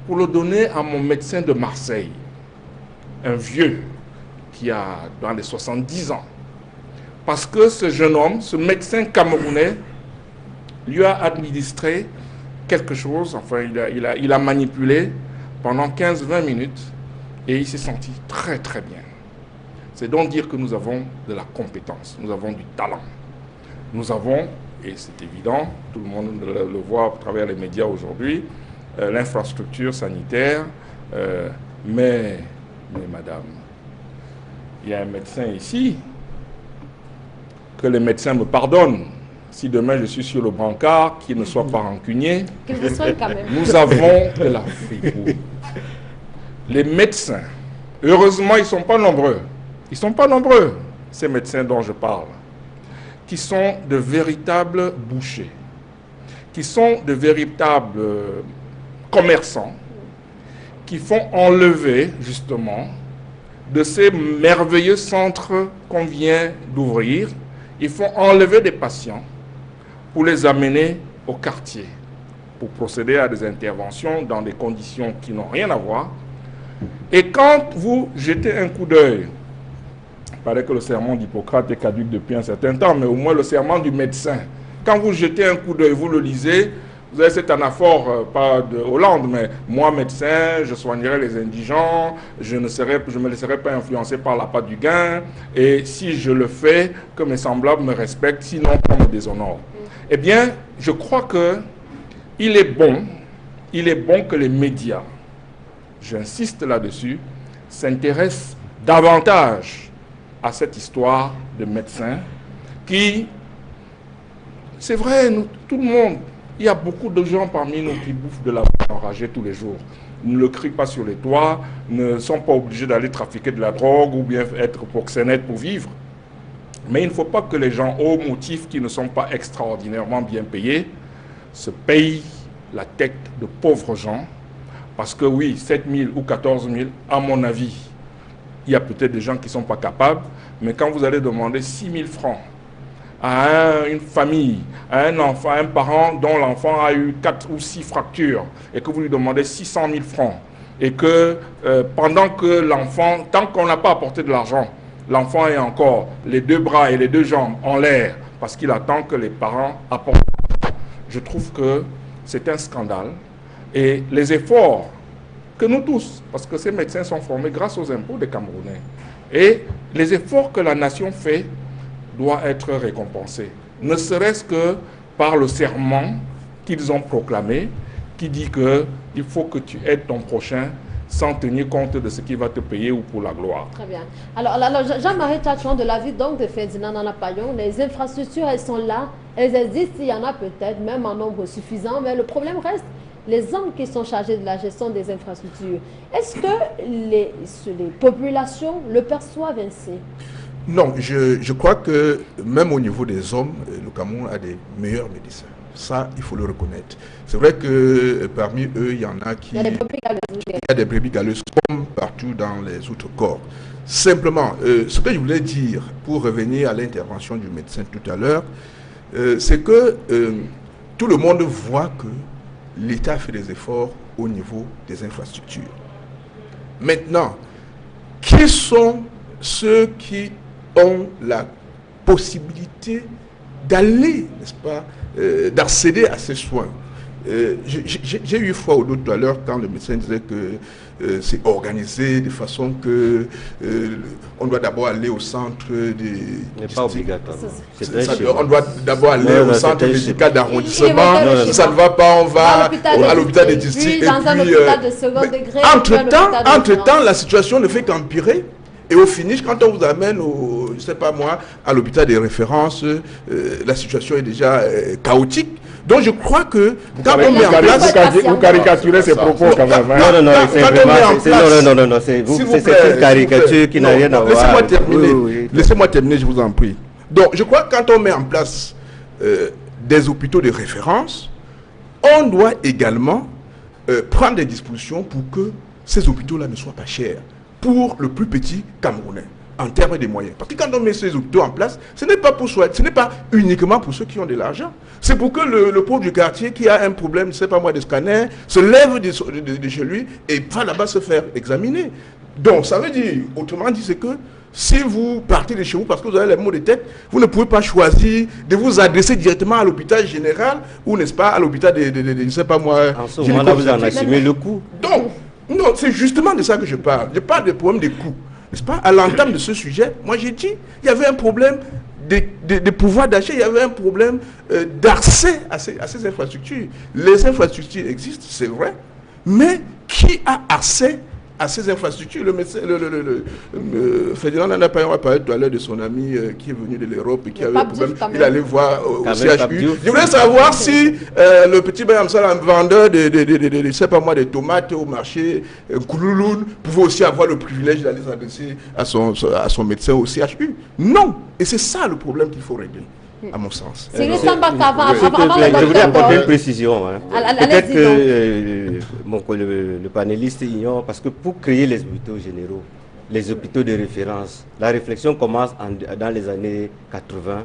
Speaker 3: pour le donner à mon médecin de Marseille, un vieux qui a dans les 70 ans. Parce que ce jeune homme, ce médecin camerounais, lui a administré quelque chose, enfin il a manipulé pendant 15-20 minutes. Et il s'est senti très très bien. C'est donc dire que nous avons de la compétence, nous avons du talent. Nous avons, et c'est évident, tout le monde le voit à travers les médias aujourd'hui, l'infrastructure sanitaire. Mais madame, il y a un médecin ici, que les médecins me pardonnent. Si demain je suis sur le brancard, qu'il ne soit pas rancunier, nous avons de la fripouille. Les médecins, heureusement, ils ne sont pas nombreux. Ils ne sont pas nombreux, ces médecins dont je parle, qui sont de véritables bouchers, qui sont de véritables commerçants, qui font enlever, justement, de ces merveilleux centres qu'on vient d'ouvrir, il faut enlever des patients pour les amener au quartier, pour procéder à des interventions dans des conditions qui n'ont rien à voir. Et quand vous jetez un coup d'œil, il paraît que le serment d'Hippocrate est caduc depuis un certain temps, mais au moins le serment du médecin, quand vous jetez un coup d'œil, vous le lisez, vous avez cet anaphore, pas de Hollande, mais moi, médecin, je soignerai les indigents, je ne me laisserai pas influencer par la patte du gain, et si je le fais, que mes semblables me respectent, sinon qu'on me déshonore. Eh bien, je crois qu'il est bon que les médias, j'insiste là-dessus, s'intéressent davantage à cette histoire de médecins qui, c'est vrai, tout le monde, il y a beaucoup de gens parmi nous qui bouffent de la viande enragée tous les jours. Ne le crient pas sur les toits, ne sont pas obligés d'aller trafiquer de la drogue ou bien être proxénètes pour vivre. Mais il ne faut pas que les gens au motif qui ne sont pas extraordinairement bien payés se payent la tête de pauvres gens. Parce que oui, 7 000 ou 14 000, à mon avis, il y a peut-être des gens qui ne sont pas capables. Mais quand vous allez demander 6 000 francs à une famille, à un enfant, à un parent dont l'enfant a eu 4 ou 6 fractures et que vous lui demandez 600 000 francs et que pendant que l'enfant, tant qu'on n'a pas apporté de l'argent, l'enfant est encore les 2 bras et les 2 jambes en l'air parce qu'il attend que les parents apportent. Je trouve que c'est un scandale et les efforts que nous tous, parce que ces médecins sont formés grâce aux impôts des Camerounais, et les efforts que la nation fait doit être récompensé, ne serait-ce que par le serment qu'ils ont proclamé, qui dit qu'il faut que tu aides ton prochain sans tenir compte de ce qu'il va te payer ou pour la gloire.
Speaker 1: Très bien. Alors Jean-Marie Tchouan, de l'avis donc de Ferdinand Nana Payon, les infrastructures, elles sont là, elles existent, il y en a peut-être, même en nombre suffisant, mais le problème reste les hommes qui sont chargés de la gestion des infrastructures. Est-ce que les populations le perçoivent ainsi?
Speaker 4: Non, je crois que même au niveau des hommes, le Cameroun a des meilleurs médecins. Ça, il faut le reconnaître. C'est vrai que parmi eux, il y en a qui... Il y a des brebis galeuses comme partout dans les autres corps. Simplement, ce que je voulais dire, pour revenir à l'intervention du médecin tout à l'heure, c'est que tout le monde voit que l'État fait des efforts au niveau des infrastructures. Maintenant, qui sont ceux qui ont la possibilité d'aller, n'est-ce pas, d'accéder à ces soins? J'ai eu foi au doute tout à l'heure quand le médecin disait que c'est organisé de façon que on doit d'abord aller au centre des...
Speaker 6: Ce n'est pas obligatoire.
Speaker 4: On doit d'abord aller au centre médical d'arrondissement. Si ça ne va pas, on va à l'hôpital de district. Entre-temps, la situation ne fait qu'empirer. Et au finish, quand on vous amène je ne sais pas moi, à l'hôpital des références, la situation est déjà chaotique. Donc je crois que quand on met en place...
Speaker 3: Vous caricaturez ces propos quand même.
Speaker 6: Non, c'est une caricature qui n'a rien à voir.
Speaker 4: Laissez-moi terminer. Laissez-moi terminer, je vous en prie. Donc je crois que quand on met en place des hôpitaux de référence, on doit également prendre des dispositions pour que ces hôpitaux-là ne soient pas chers pour le plus petit Camerounais, en termes de moyens. Parce que quand on met ces hôpitaux en place, ce n'est pas uniquement pour ceux qui ont de l'argent. C'est pour que le pauvre du quartier qui a un problème, je ne sais pas moi, de scanner, se lève de chez lui et va là-bas se faire examiner. Donc, ça veut dire, autrement dit, c'est que si vous partez de chez vous parce que vous avez les maux de tête, vous ne pouvez pas choisir de vous adresser directement à l'hôpital général ou, n'est-ce pas, à l'hôpital je ne sais pas moi...
Speaker 6: En ce moment-là, vous en assumez le coût.
Speaker 4: Donc, non, c'est justement de ça que je parle. Je parle des problèmes des coûts. N'est-ce pas? À l'entame de ce sujet, moi j'ai dit, il y avait un problème de pouvoir d'achat, il y avait un problème d'accès à ces infrastructures. Les infrastructures existent, c'est vrai, mais qui a accès à ces infrastructures? Le médecin, Ferdinand Nana Payon a parlé tout à l'heure de son ami qui est venu de l'Europe et qui avait un problème. Il allait voir au CHU. Je voulais savoir si le petit Bayamsal, un vendeur de je sais pas moi, de tomates au marché Koulouloun, pouvait aussi avoir le privilège d'aller s'adresser à son médecin au CHU. Non. Et c'est ça le problème qu'il faut régler, à mon sens.
Speaker 6: Je voudrais apporter une précision. Peut-être que le panéliste ignore, parce que pour créer les hôpitaux généraux, les hôpitaux de référence. La réflexion commence dans les années 80.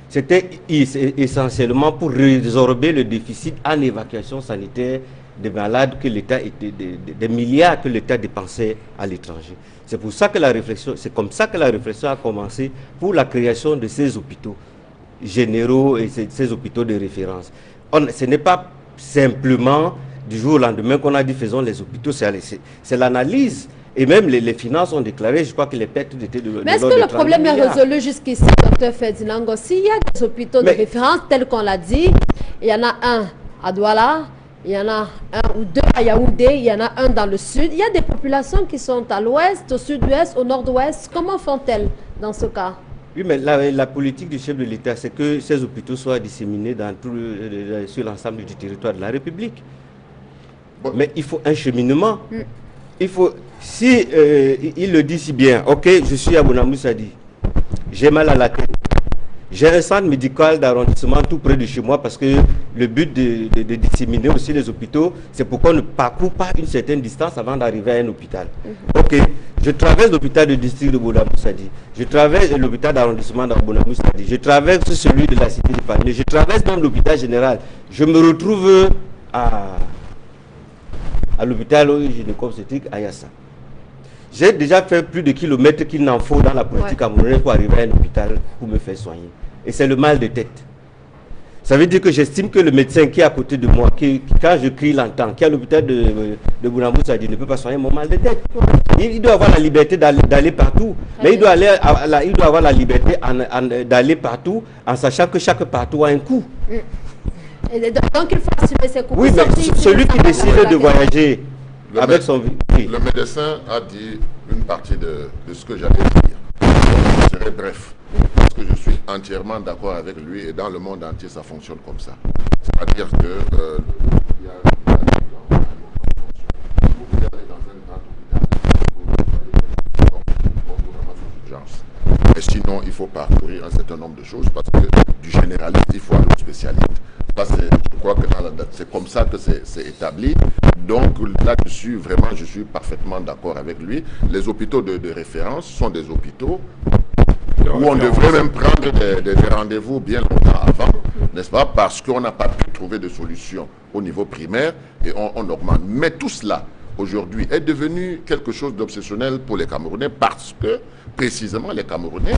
Speaker 6: C'était essentiellement pour résorber le déficit en évacuation sanitaire des malades que l'État des milliards que l'État dépensait à l'étranger. C'est pour ça que la réflexion, c'est comme ça que la réflexion a commencé pour la création de ces hôpitaux généraux et ces hôpitaux de référence. Ce n'est pas simplement du jour au lendemain qu'on a dit faisons les hôpitaux, c'est l'analyse. Et même les finances ont déclaré, je crois que les pertes étaient de
Speaker 1: Mais est-ce que le problème est résolu jusqu'ici, Dr Ferdinand Ngossi? Il y a des hôpitaux de référence tels qu'on l'a dit. Il y en a un à Douala, il y en a un ou deux à Yaoundé, il y en a un dans le sud. Il y a des populations qui sont à l'ouest, au sud-ouest, au nord-ouest. Comment font-elles dans ce cas?
Speaker 6: Oui, mais la politique du chef de l'État, c'est que ces hôpitaux soient disséminés sur l'ensemble du territoire de la République. Bon. Mais il faut un cheminement. Il faut, si il le dit si bien, ok, je suis à Bounamoussadi, j'ai mal à la tête, j'ai un centre médical d'arrondissement tout près de chez moi parce que le but de disséminer aussi les hôpitaux, c'est pour qu'on ne parcourt pas une certaine distance avant d'arriver à un hôpital. Ok, je traverse l'hôpital de district de Bounamoussadi, je traverse l'hôpital d'arrondissement de Bounamoussadi, je traverse celui de la cité de Pagne, je traverse même l'hôpital général. Je me retrouve à l'hôpital gynéco-obstétrique à Yassa. J'ai déjà fait plus de kilomètres qu'il n'en faut dans la politique camerounaise pour arriver à un hôpital pour me faire soigner. Et c'est le mal de tête. Ça veut dire que j'estime que le médecin qui est à côté de moi, qui quand je crie l'entend, qui est à l'hôpital de Bounamoussadi, ne peut pas soigner mon mal de tête. Il doit avoir la liberté d'aller partout. Mais il doit avoir la liberté d'aller partout en sachant que chaque partout a un coût.
Speaker 1: Et donc il faut assumer ses coûts.
Speaker 6: Oui, mais celui qui décide de voyager avec son... Oui.
Speaker 5: Le médecin a dit une partie de ce que j'allais dire. Donc, je serai bref. Parce que je suis entièrement d'accord avec lui et dans le monde entier, ça fonctionne comme ça. C'est-à-dire que il y a vous pouvez aller dans un grand hôpital, mais sinon, il faut parcourir un certain nombre de choses parce que du généraliste, il faut aller au spécialiste. Je crois que c'est comme ça que c'est établi. Donc là-dessus, vraiment, je suis parfaitement d'accord avec lui. Les hôpitaux de référence sont des hôpitaux où on devrait même prendre des rendez-vous bien longtemps avant, n'est-ce pas? Parce qu'on n'a pas pu trouver de solution au niveau primaire et on augmente. Mais tout cela, aujourd'hui, est devenu quelque chose d'obsessionnel pour les Camerounais parce que, précisément, les Camerounais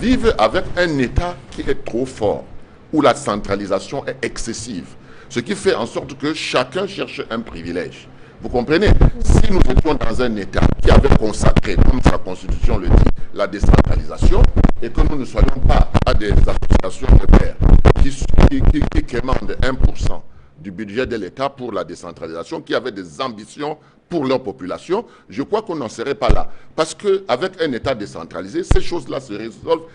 Speaker 5: vivent avec un État qui est trop fort, où la centralisation est excessive. Ce qui fait en sorte que chacun cherche un privilège. Vous comprenez? Si nous étions dans un État qui avait consacré, comme sa constitution le dit, la décentralisation, et que nous ne soyons pas à des associations de pairs qui quémandent 1% du budget de l'État pour la décentralisation, qui avaient des ambitions pour leur population, je crois qu'on n'en serait pas là. Parce qu'avec un État décentralisé, ces choses-là se résolvent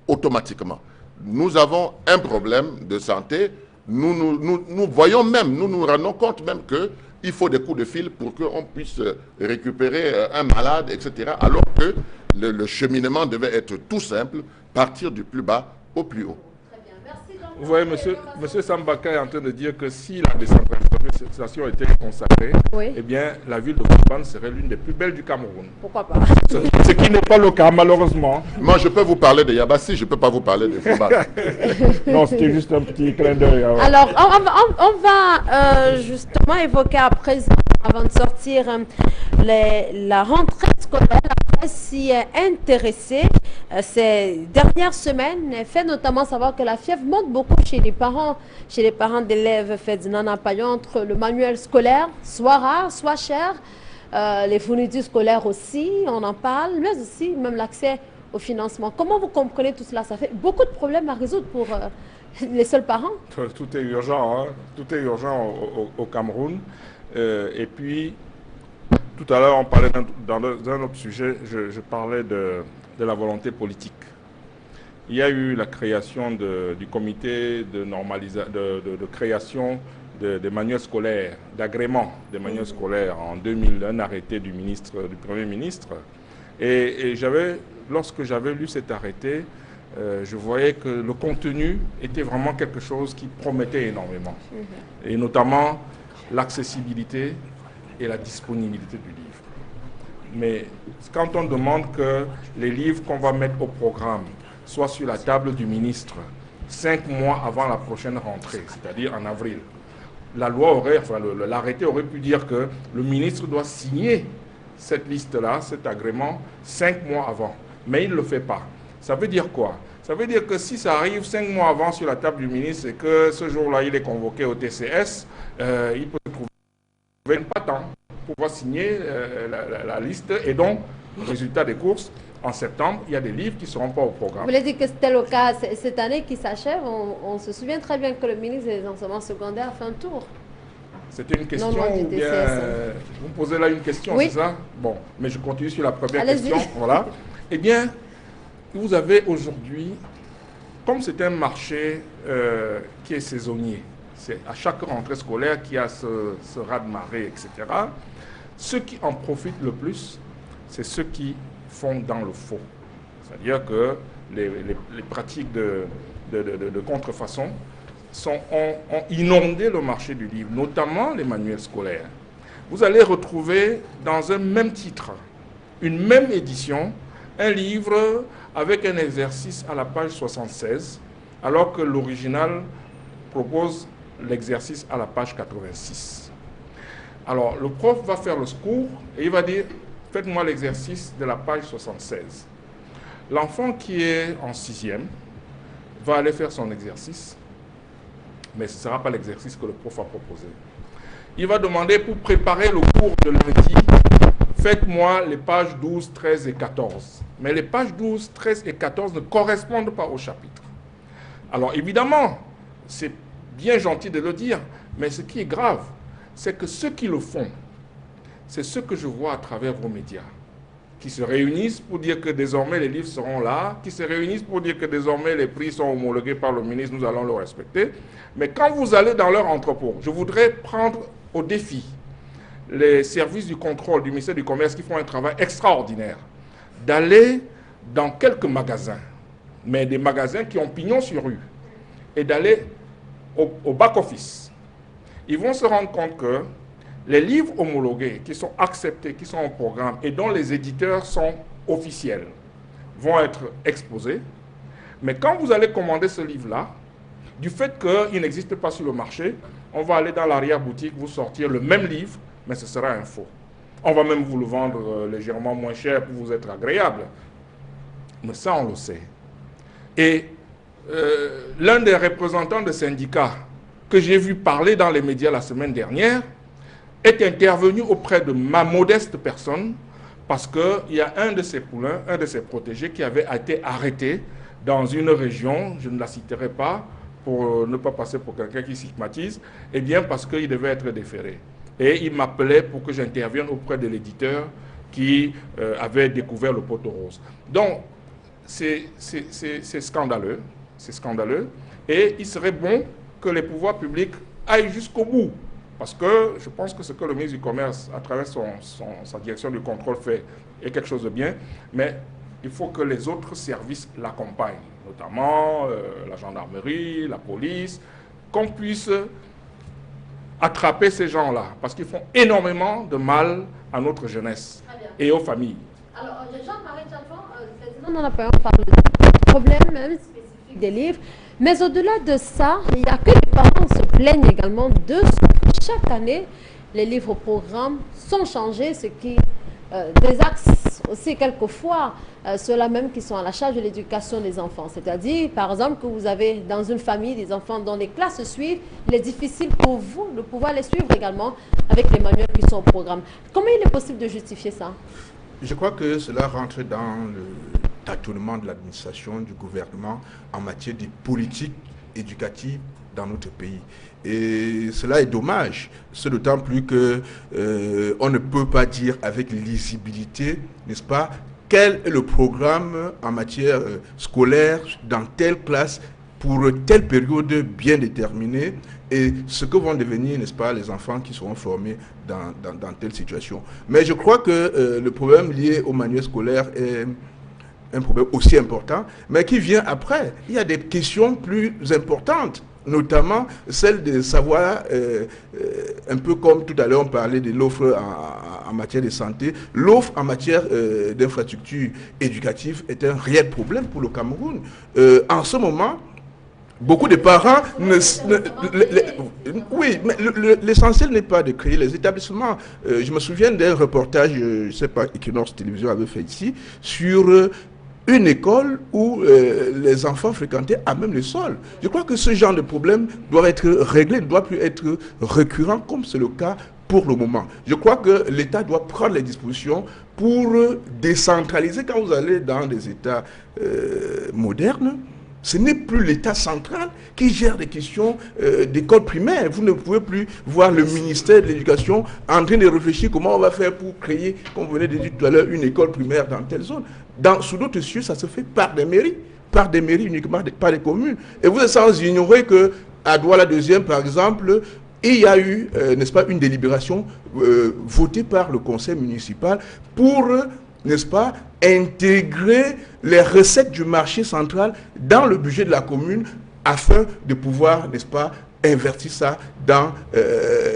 Speaker 5: automatiquement. Nous avons un problème de santé, nous voyons même, nous nous rendons compte même qu'il faut des coups de fil pour qu'on puisse récupérer un malade, etc. Alors que le cheminement devait être tout simple, partir du plus bas au plus haut.
Speaker 3: Vous voyez, monsieur Sambaka est en train de dire que si la décentralisation était consacrée, eh bien, la ville de Koumban serait l'une des plus belles du Cameroun.
Speaker 1: Pourquoi pas?
Speaker 3: Ce qui n'est pas le cas, malheureusement.
Speaker 5: Moi, je peux vous parler de Yabassi, je ne peux pas vous parler de Koumban.
Speaker 3: Non, c'était juste un petit clin d'œil.
Speaker 1: Alors, on va justement évoquer à présent, avant de sortir, la rentrée scolaire. La presse s'y est intéressée ces dernières semaines, fait notamment savoir que la fièvre monte beaucoup chez les parents d'élèves Ferdinand Nampayon entre le manuel scolaire, soit rare, soit cher, les fournitures scolaires aussi, on en parle, mais aussi même l'accès au financement. Comment vous comprenez tout cela? Ça fait beaucoup de problèmes à résoudre pour les seuls parents.
Speaker 3: Tout est urgent, hein? Tout est urgent au Cameroun. Et puis, tout à l'heure, on parlait dans un autre sujet, je parlais de la volonté politique. Il y a eu la création du comité de création des manuels scolaires, d'agrément des manuels scolaires en 2000, un arrêté du Premier ministre. Et lorsque j'avais lu cet arrêté, je voyais que le contenu était vraiment quelque chose qui promettait énormément. Et notamment l'accessibilité et la disponibilité du livre. Mais quand on demande que les livres qu'on va mettre au programme soient sur la table du ministre 5 mois avant la prochaine rentrée, c'est-à-dire en avril, la loi aurait, enfin l'arrêté aurait pu dire que le ministre doit signer cette liste-là, cet agrément, 5 mois avant. Mais il ne le fait pas. Ça veut dire quoi? Ça veut dire que si ça arrive 5 mois avant sur la table du ministre et que ce jour-là, il est convoqué au TCS, il peut trouver pas de temps pour pouvoir signer la liste. Et donc, résultat des courses, en septembre, il y a des livres qui ne seront pas au programme.
Speaker 1: Vous voulez dire que c'était le cas cette année qui s'achève? On se souvient très bien que le ministre des enseignements secondaires a fait un tour.
Speaker 3: C'était une question ou bien vous me posez là une question,
Speaker 1: oui.
Speaker 3: C'est ça? Bon, mais je continue sur la première
Speaker 1: Allez-y.
Speaker 3: question. Voilà. Eh bien, vous avez aujourd'hui, comme c'est un marché qui est saisonnier, c'est à chaque rentrée scolaire qu'il y a ce raz-de-marée, etc. Ceux qui en profitent le plus, c'est ceux qui font dans le faux. C'est-à-dire que les pratiques de contrefaçon ont inondé le marché du livre, notamment les manuels scolaires. Vous allez retrouver dans un même titre, une même édition, un livre avec un exercice à la page 76, alors que l'original propose l'exercice à la page 86. Alors, le prof va faire le secours et il va dire « Faites-moi l'exercice de la page 76 ». L'enfant qui est en 6e va aller faire son exercice, mais ce ne sera pas l'exercice que le prof a proposé. Il va demander pour préparer le cours de lundi, faites-moi les pages 12, 13 et 14. Mais les pages 12, 13 et 14 ne correspondent pas au chapitre. Alors évidemment, c'est bien gentil de le dire, mais ce qui est grave, c'est que ceux qui le font, c'est ceux que je vois à travers vos médias, qui se réunissent pour dire que désormais les livres seront là, qui se réunissent pour dire que désormais les prix sont homologués par le ministre, nous allons le respecter. Mais quand vous allez dans leur entrepôt, je voudrais prendre au défi les services du contrôle du ministère du Commerce qui font un travail extraordinaire, d'aller dans quelques magasins, mais des magasins qui ont pignon sur rue, et d'aller au back-office. Ils vont se rendre compte que les livres homologués qui sont acceptés, qui sont au programme et dont les éditeurs sont officiels vont être exposés. Mais quand vous allez commander ce livre-là, du fait qu'il n'existe pas sur le marché, on va aller dans l'arrière-boutique, vous sortir le même livre, mais ce sera un faux. On va même vous le vendre légèrement moins cher pour vous être agréable. Mais ça, on le sait. Et l'un des représentants de syndicats que j'ai vu parler dans les médias la semaine dernière est intervenu auprès de ma modeste personne parce qu'il y a un de ses poulains, un de ses protégés qui avait été arrêté dans une région, je ne la citerai pas pour ne pas passer pour quelqu'un qui stigmatise, eh bien parce qu'il devait être déféré. Et il m'appelait pour que j'intervienne auprès de l'éditeur qui avait découvert le poteau rose. Donc, c'est scandaleux, c'est scandaleux, et il serait bon que les pouvoirs publics aillent jusqu'au bout. Parce que je pense que ce que le ministre du Commerce, à travers sa direction du contrôle, fait est quelque chose de bien, mais il faut que les autres services l'accompagnent, notamment la gendarmerie, la police, qu'on puisse attraper ces gens-là, parce qu'ils font énormément de mal à notre jeunesse et aux familles.
Speaker 1: Alors, Jean-Marie Tchalfon, on en a parlé du problème même spécifique des livres, mais au-delà de ça, il n'y a que les parents se plaignent également de ce que chaque année, les livres au programme sont changés, ce qui des axes aussi quelquefois, ceux-là même qui sont à la charge de l'éducation des enfants. C'est-à-dire, par exemple, que vous avez dans une famille des enfants dont les classes se suivent, il est difficile pour vous de pouvoir les suivre également avec les manuels qui sont au programme. Comment il est possible de justifier ça?
Speaker 4: Je crois que cela rentre dans le tâtonnement de l'administration, du gouvernement en matière de politique éducative dans notre pays. Et cela est dommage, c'est d'autant plus que on ne peut pas dire avec lisibilité, n'est-ce pas, quel est le programme en matière scolaire dans telle classe pour telle période bien déterminée et ce que vont devenir, n'est-ce pas, les enfants qui seront formés dans telle situation. Mais je crois que le problème lié au manuel scolaire est un problème aussi important, mais qui vient après. Il y a des questions plus importantes, notamment celle de savoir un peu comme tout à l'heure on parlait de l'offre en matière de santé, l'offre en matière d'infrastructures éducatives est un réel problème pour le Cameroun. En ce moment, beaucoup de parents oui, mais l'essentiel n'est pas de créer les établissements. Je me souviens d'un reportage, je ne sais pas, Equinox Télévision avait fait ici, sur une école où les enfants fréquentaient à même le sol. Je crois que ce genre de problème doit être réglé, ne doit plus être récurrent comme c'est le cas pour le moment. Je crois que l'État doit prendre les dispositions pour décentraliser. Quand vous allez dans des États modernes, ce n'est plus l'État central qui gère des questions d'école primaire. Vous ne pouvez plus voir le ministère de l'Éducation en train de réfléchir comment on va faire pour créer, comme vous venez de dire tout à l'heure, une école primaire dans telle zone. Sous d'autres cieux, ça se fait par des mairies uniquement, par des communes. Et vous êtes sans ignorer qu'à Douala 2e, par exemple, il y a eu, n'est-ce pas, une délibération votée par le conseil municipal pour, n'est-ce pas, intégrer les recettes du marché central dans le budget de la commune afin de pouvoir, n'est-ce pas, invertir ça dans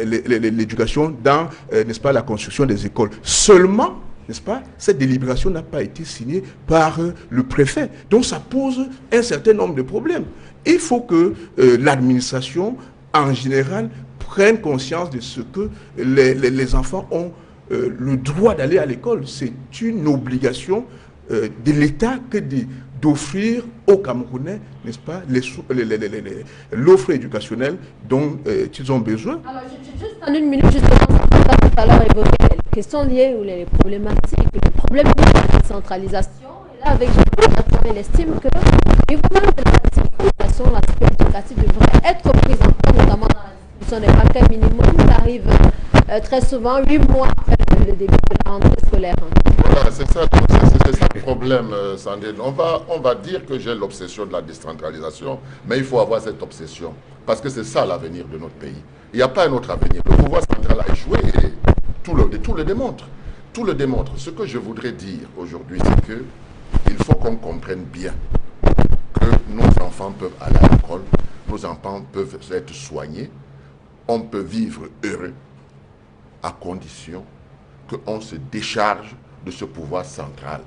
Speaker 4: l'éducation, dans, n'est-ce pas, la construction des écoles. Seulement, n'est-ce pas, cette délibération n'a pas été signée par le préfet. Donc ça pose un certain nombre de problèmes. Il faut que l'administration, en général, prenne conscience de ce que les enfants ont le droit d'aller à l'école. C'est une obligation de l'État que d'offrir aux Camerounais, n'est-ce pas, l'offre éducationnelle dont ils ont besoin.
Speaker 1: Alors, juste en une minute, justement, tout à l'heure évoqué les questions liées ou les problématiques, les problèmes liés à la décentralisation. Et là, avec Jean-Pierre, il estime que au niveau de la décentralisation, l'aspect éducatif devrait être pris en compte, notamment dans la distribution des paquets minimum qui arrivent très souvent 8 mois après le début de la rentrée scolaire.
Speaker 5: Voilà, c'est ça le problème, Sandrine. On va dire que j'ai l'obsession de la décentralisation, mais il faut avoir cette obsession, parce que c'est ça l'avenir de notre pays. Il n'y a pas un autre avenir. Le pouvoir central a échoué et tout le démontre. Tout le démontre. Ce que je voudrais dire aujourd'hui, c'est qu'il faut qu'on comprenne bien que nos enfants peuvent aller à l'école, nos enfants peuvent être soignés, on peut vivre heureux, à condition qu'on se décharge de ce pouvoir central.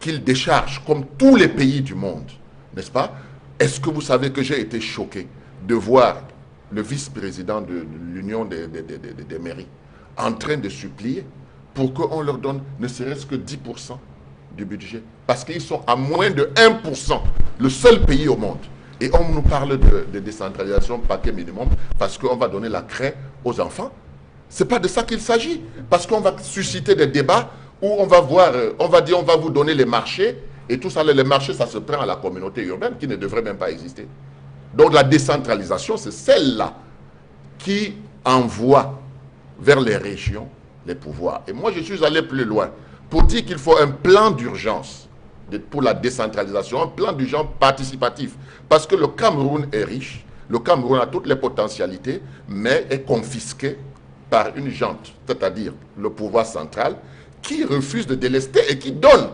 Speaker 5: Qu'il décharge comme tous les pays du monde, n'est-ce pas? Est-ce que vous savez que j'ai été choqué de voir le vice-président de l'Union des mairies en train de supplier pour qu'on leur donne ne serait-ce que 10% du budget? Parce qu'ils sont à moins de 1%, le seul pays au monde. Et on nous parle de décentralisation, paquet minimum, parce qu'on va donner la craie aux enfants. Ce n'est pas de ça qu'il s'agit. Parce qu'on va susciter des débats où on va voir, on va dire, on va vous donner les marchés, et tout ça, les marchés, ça se prend à la communauté urbaine qui ne devrait même pas exister. Donc la décentralisation, c'est celle-là qui envoie vers les régions les pouvoirs. Et moi, je suis allé plus loin pour dire qu'il faut un plan d'urgence pour la décentralisation, un plan d'urgence participatif. Parce que le Cameroun est riche, le Cameroun a toutes les potentialités, mais est confisqué par une junte, c'est-à-dire le pouvoir central, qui refuse de délester et qui donne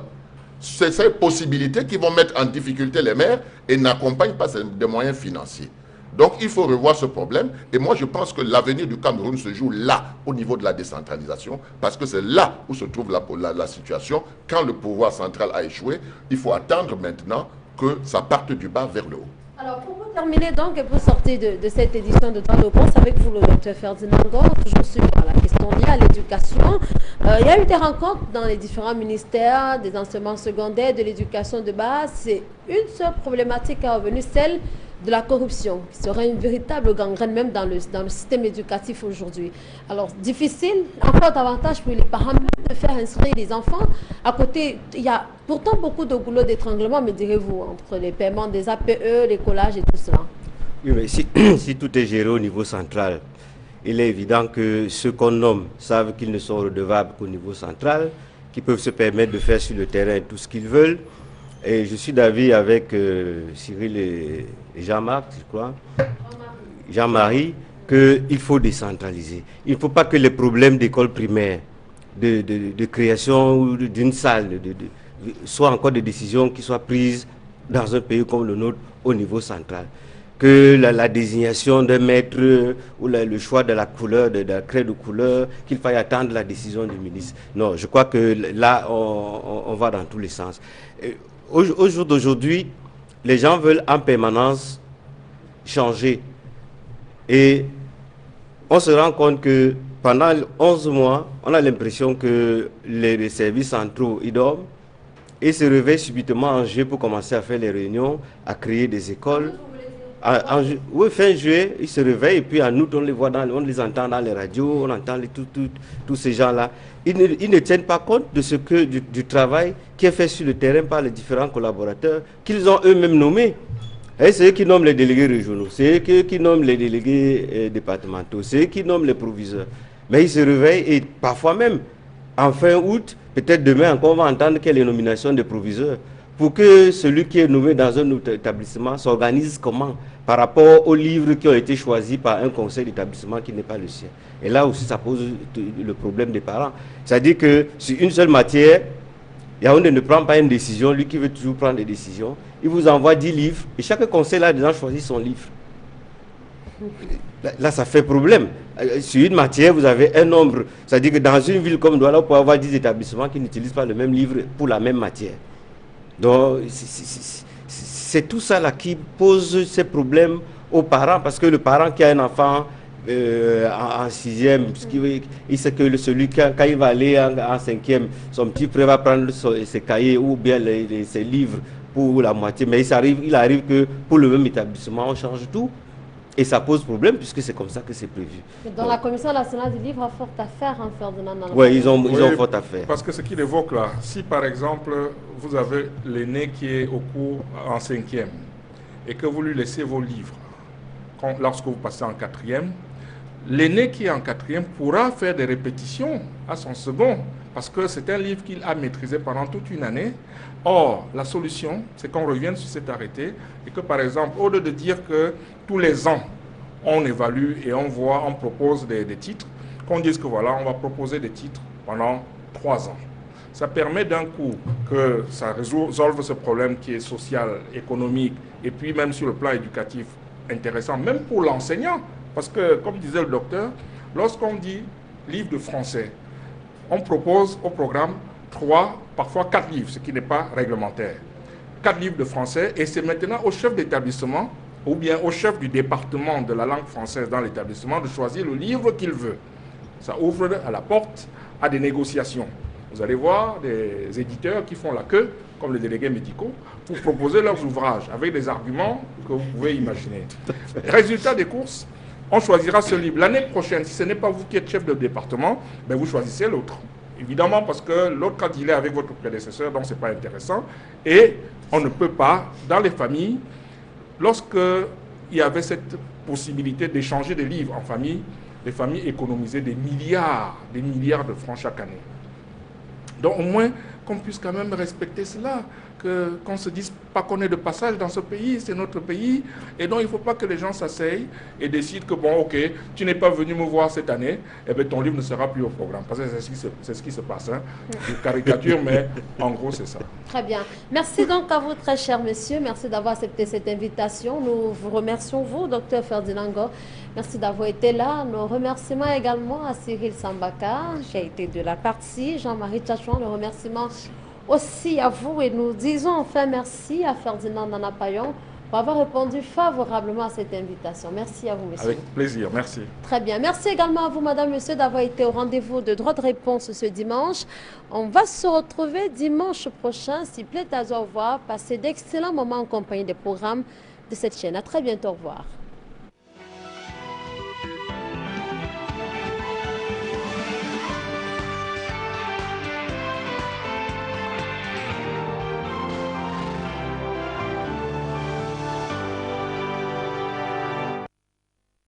Speaker 5: ces possibilités qui vont mettre en difficulté les maires et n'accompagnent pas des moyens financiers. Donc il faut revoir ce problème et moi je pense que l'avenir du Cameroun se joue là, au niveau de la décentralisation, parce que c'est là où se trouve la situation. Quand le pouvoir central a échoué, il faut attendre maintenant que ça parte du bas vers le haut.
Speaker 1: Alors, pour vous terminer donc, et pour sortir de cette édition de Droit de réponse avec vous, le docteur Ferdinand Ngor, toujours sur la question liée à l'éducation. Il y a eu des rencontres dans les différents ministères, des enseignements secondaires, de l'éducation de base. C'est une seule problématique qui est revenue, celle de la corruption, qui serait une véritable gangrène même dans le système éducatif aujourd'hui. Alors, difficile, encore davantage pour les parents de faire inscrire les enfants. À côté, il y a pourtant beaucoup de goulot d'étranglement, me direz-vous, entre les paiements des APE, les collages et tout cela.
Speaker 6: Oui, mais si tout est géré au niveau central, il est évident que ceux qu'on nomme savent qu'ils ne sont redevables qu'au niveau central, qu'ils peuvent se permettre de faire sur le terrain tout ce qu'ils veulent. Et je suis d'avis avec Cyril et Jean-Marc, je crois, Jean-Marie, qu'il faut décentraliser. Il ne faut pas que les problèmes d'école primaire, de création d'une salle, soient encore des décisions qui soient prises dans un pays comme le nôtre au niveau central. que la désignation d'un maître ou le choix de la couleur, de la craie de couleur, qu'il faille attendre la décision du ministre. Non, je crois que là, on va dans tous les sens. Au jour d'aujourd'hui, les gens veulent en permanence changer. Et on se rend compte que pendant 11 mois, on a l'impression que les services centraux, ils dorment et se réveillent subitement en juillet pour commencer à faire les réunions, à créer des écoles. Oui, fin juillet, ils se réveillent et puis en août, on les voit, on les entend dans les radios, on entend tous ces gens-là. Ils ne tiennent pas compte de ce que, du travail qui est fait sur le terrain par les différents collaborateurs qu'ils ont eux-mêmes nommés. C'est eux qui nomment les délégués régionaux, c'est eux qui nomment les délégués départementaux, c'est eux qui nomment les proviseurs. Mais ils se réveillent et parfois même, en fin août, peut-être demain encore, on va entendre qu'il y a les nominations des proviseurs. Pour que celui qui est nommé dans un établissement s'organise comment par rapport aux livres qui ont été choisis par un conseil d'établissement qui n'est pas le sien. Et là aussi, ça pose le problème des parents. C'est-à-dire que sur une seule matière, Yaoundé ne prend pas une décision, lui qui veut toujours prendre des décisions, il vous envoie 10 livres et chaque conseil là dedans choisit son livre. Là, ça fait problème. Sur une matière, vous avez un nombre. C'est-à-dire que dans une ville comme Douala, vous pouvez avoir 10 établissements qui n'utilisent pas le même livre pour la même matière. Donc, c'est tout ça là qui pose ces problèmes aux parents, parce que le parent qui a un enfant en 6e, il sait que celui quand il va aller en 5e, son petit frère va prendre ses cahiers ou bien ses livres pour la moitié, mais il arrive que pour le même établissement, on change tout. Et ça pose problème puisque c'est comme ça que c'est prévu.
Speaker 1: Dans la Commission nationale du livre a fort à faire, hein, Ferdinand.
Speaker 6: Oui, ils ont fort à faire.
Speaker 3: Parce que ce qu'il évoque là, si par exemple vous avez l'aîné qui est au cours en 5e et que vous lui laissez vos livres lorsque vous passez en 4e, l'aîné qui est en 4e pourra faire des répétitions à son second parce que c'est un livre qu'il a maîtrisé pendant toute une année. Or, la solution, c'est qu'on revienne sur cet arrêté et que, par exemple, au lieu de dire que tous les ans, on évalue et on propose des titres, qu'on dise que voilà, on va proposer des titres pendant 3 ans. Ça permet d'un coup que ça résolve ce problème qui est social, économique et puis même sur le plan éducatif intéressant, même pour l'enseignant. Parce que, comme disait le docteur, lorsqu'on dit livre de français, on propose au programme 3, parfois 4 livres, ce qui n'est pas réglementaire. 4 livres de français, et c'est maintenant au chef d'établissement ou bien au chef du département de la langue française dans l'établissement de choisir le livre qu'il veut. Ça ouvre à la porte à des négociations. Vous allez voir des éditeurs qui font la queue, comme les délégués médicaux, pour proposer leurs ouvrages avec des arguments que vous pouvez imaginer. Résultat des courses, on choisira ce livre. L'année prochaine, si ce n'est pas vous qui êtes chef de département, ben vous choisissez l'autre. Évidemment, parce que l'autre, quand il est avec votre prédécesseur, donc ce n'est pas intéressant. Et on ne peut pas, dans les familles, lorsqu'il y avait cette possibilité d'échanger des livres en famille, les familles économisaient des milliards de francs chaque année. Donc au moins qu'on puisse quand même respecter cela, qu'on ne se dise pas qu'on est de passage dans ce pays, c'est notre pays, et donc il ne faut pas que les gens s'asseyent et décident que bon, ok, tu n'es pas venu me voir cette année, et bien ton livre ne sera plus au programme, parce que c'est ce qui se passe, hein. Une caricature, mais en gros c'est ça.
Speaker 1: Très bien. Merci donc à vous, très cher monsieur, merci d'avoir accepté cette invitation. Nous vous remercions, vous, docteur Ferdinand Ngor. Merci d'avoir été là. Nos remerciements également à Cyril Sambaka, qui a été de la partie, Jean-Marie Tchachouan, le remerciement aussi à vous, et nous disons enfin merci à Ferdinand Nanapayon pour avoir répondu favorablement à cette invitation. Merci à vous, monsieur.
Speaker 3: Avec plaisir, merci.
Speaker 1: Très bien. Merci également à vous, madame, monsieur, d'avoir été au rendez-vous de droit de réponse ce dimanche. On va se retrouver dimanche prochain. S'il plaît à vous revoir. Passez d'excellents moments en compagnie des programmes de cette chaîne. À très bientôt. Au revoir.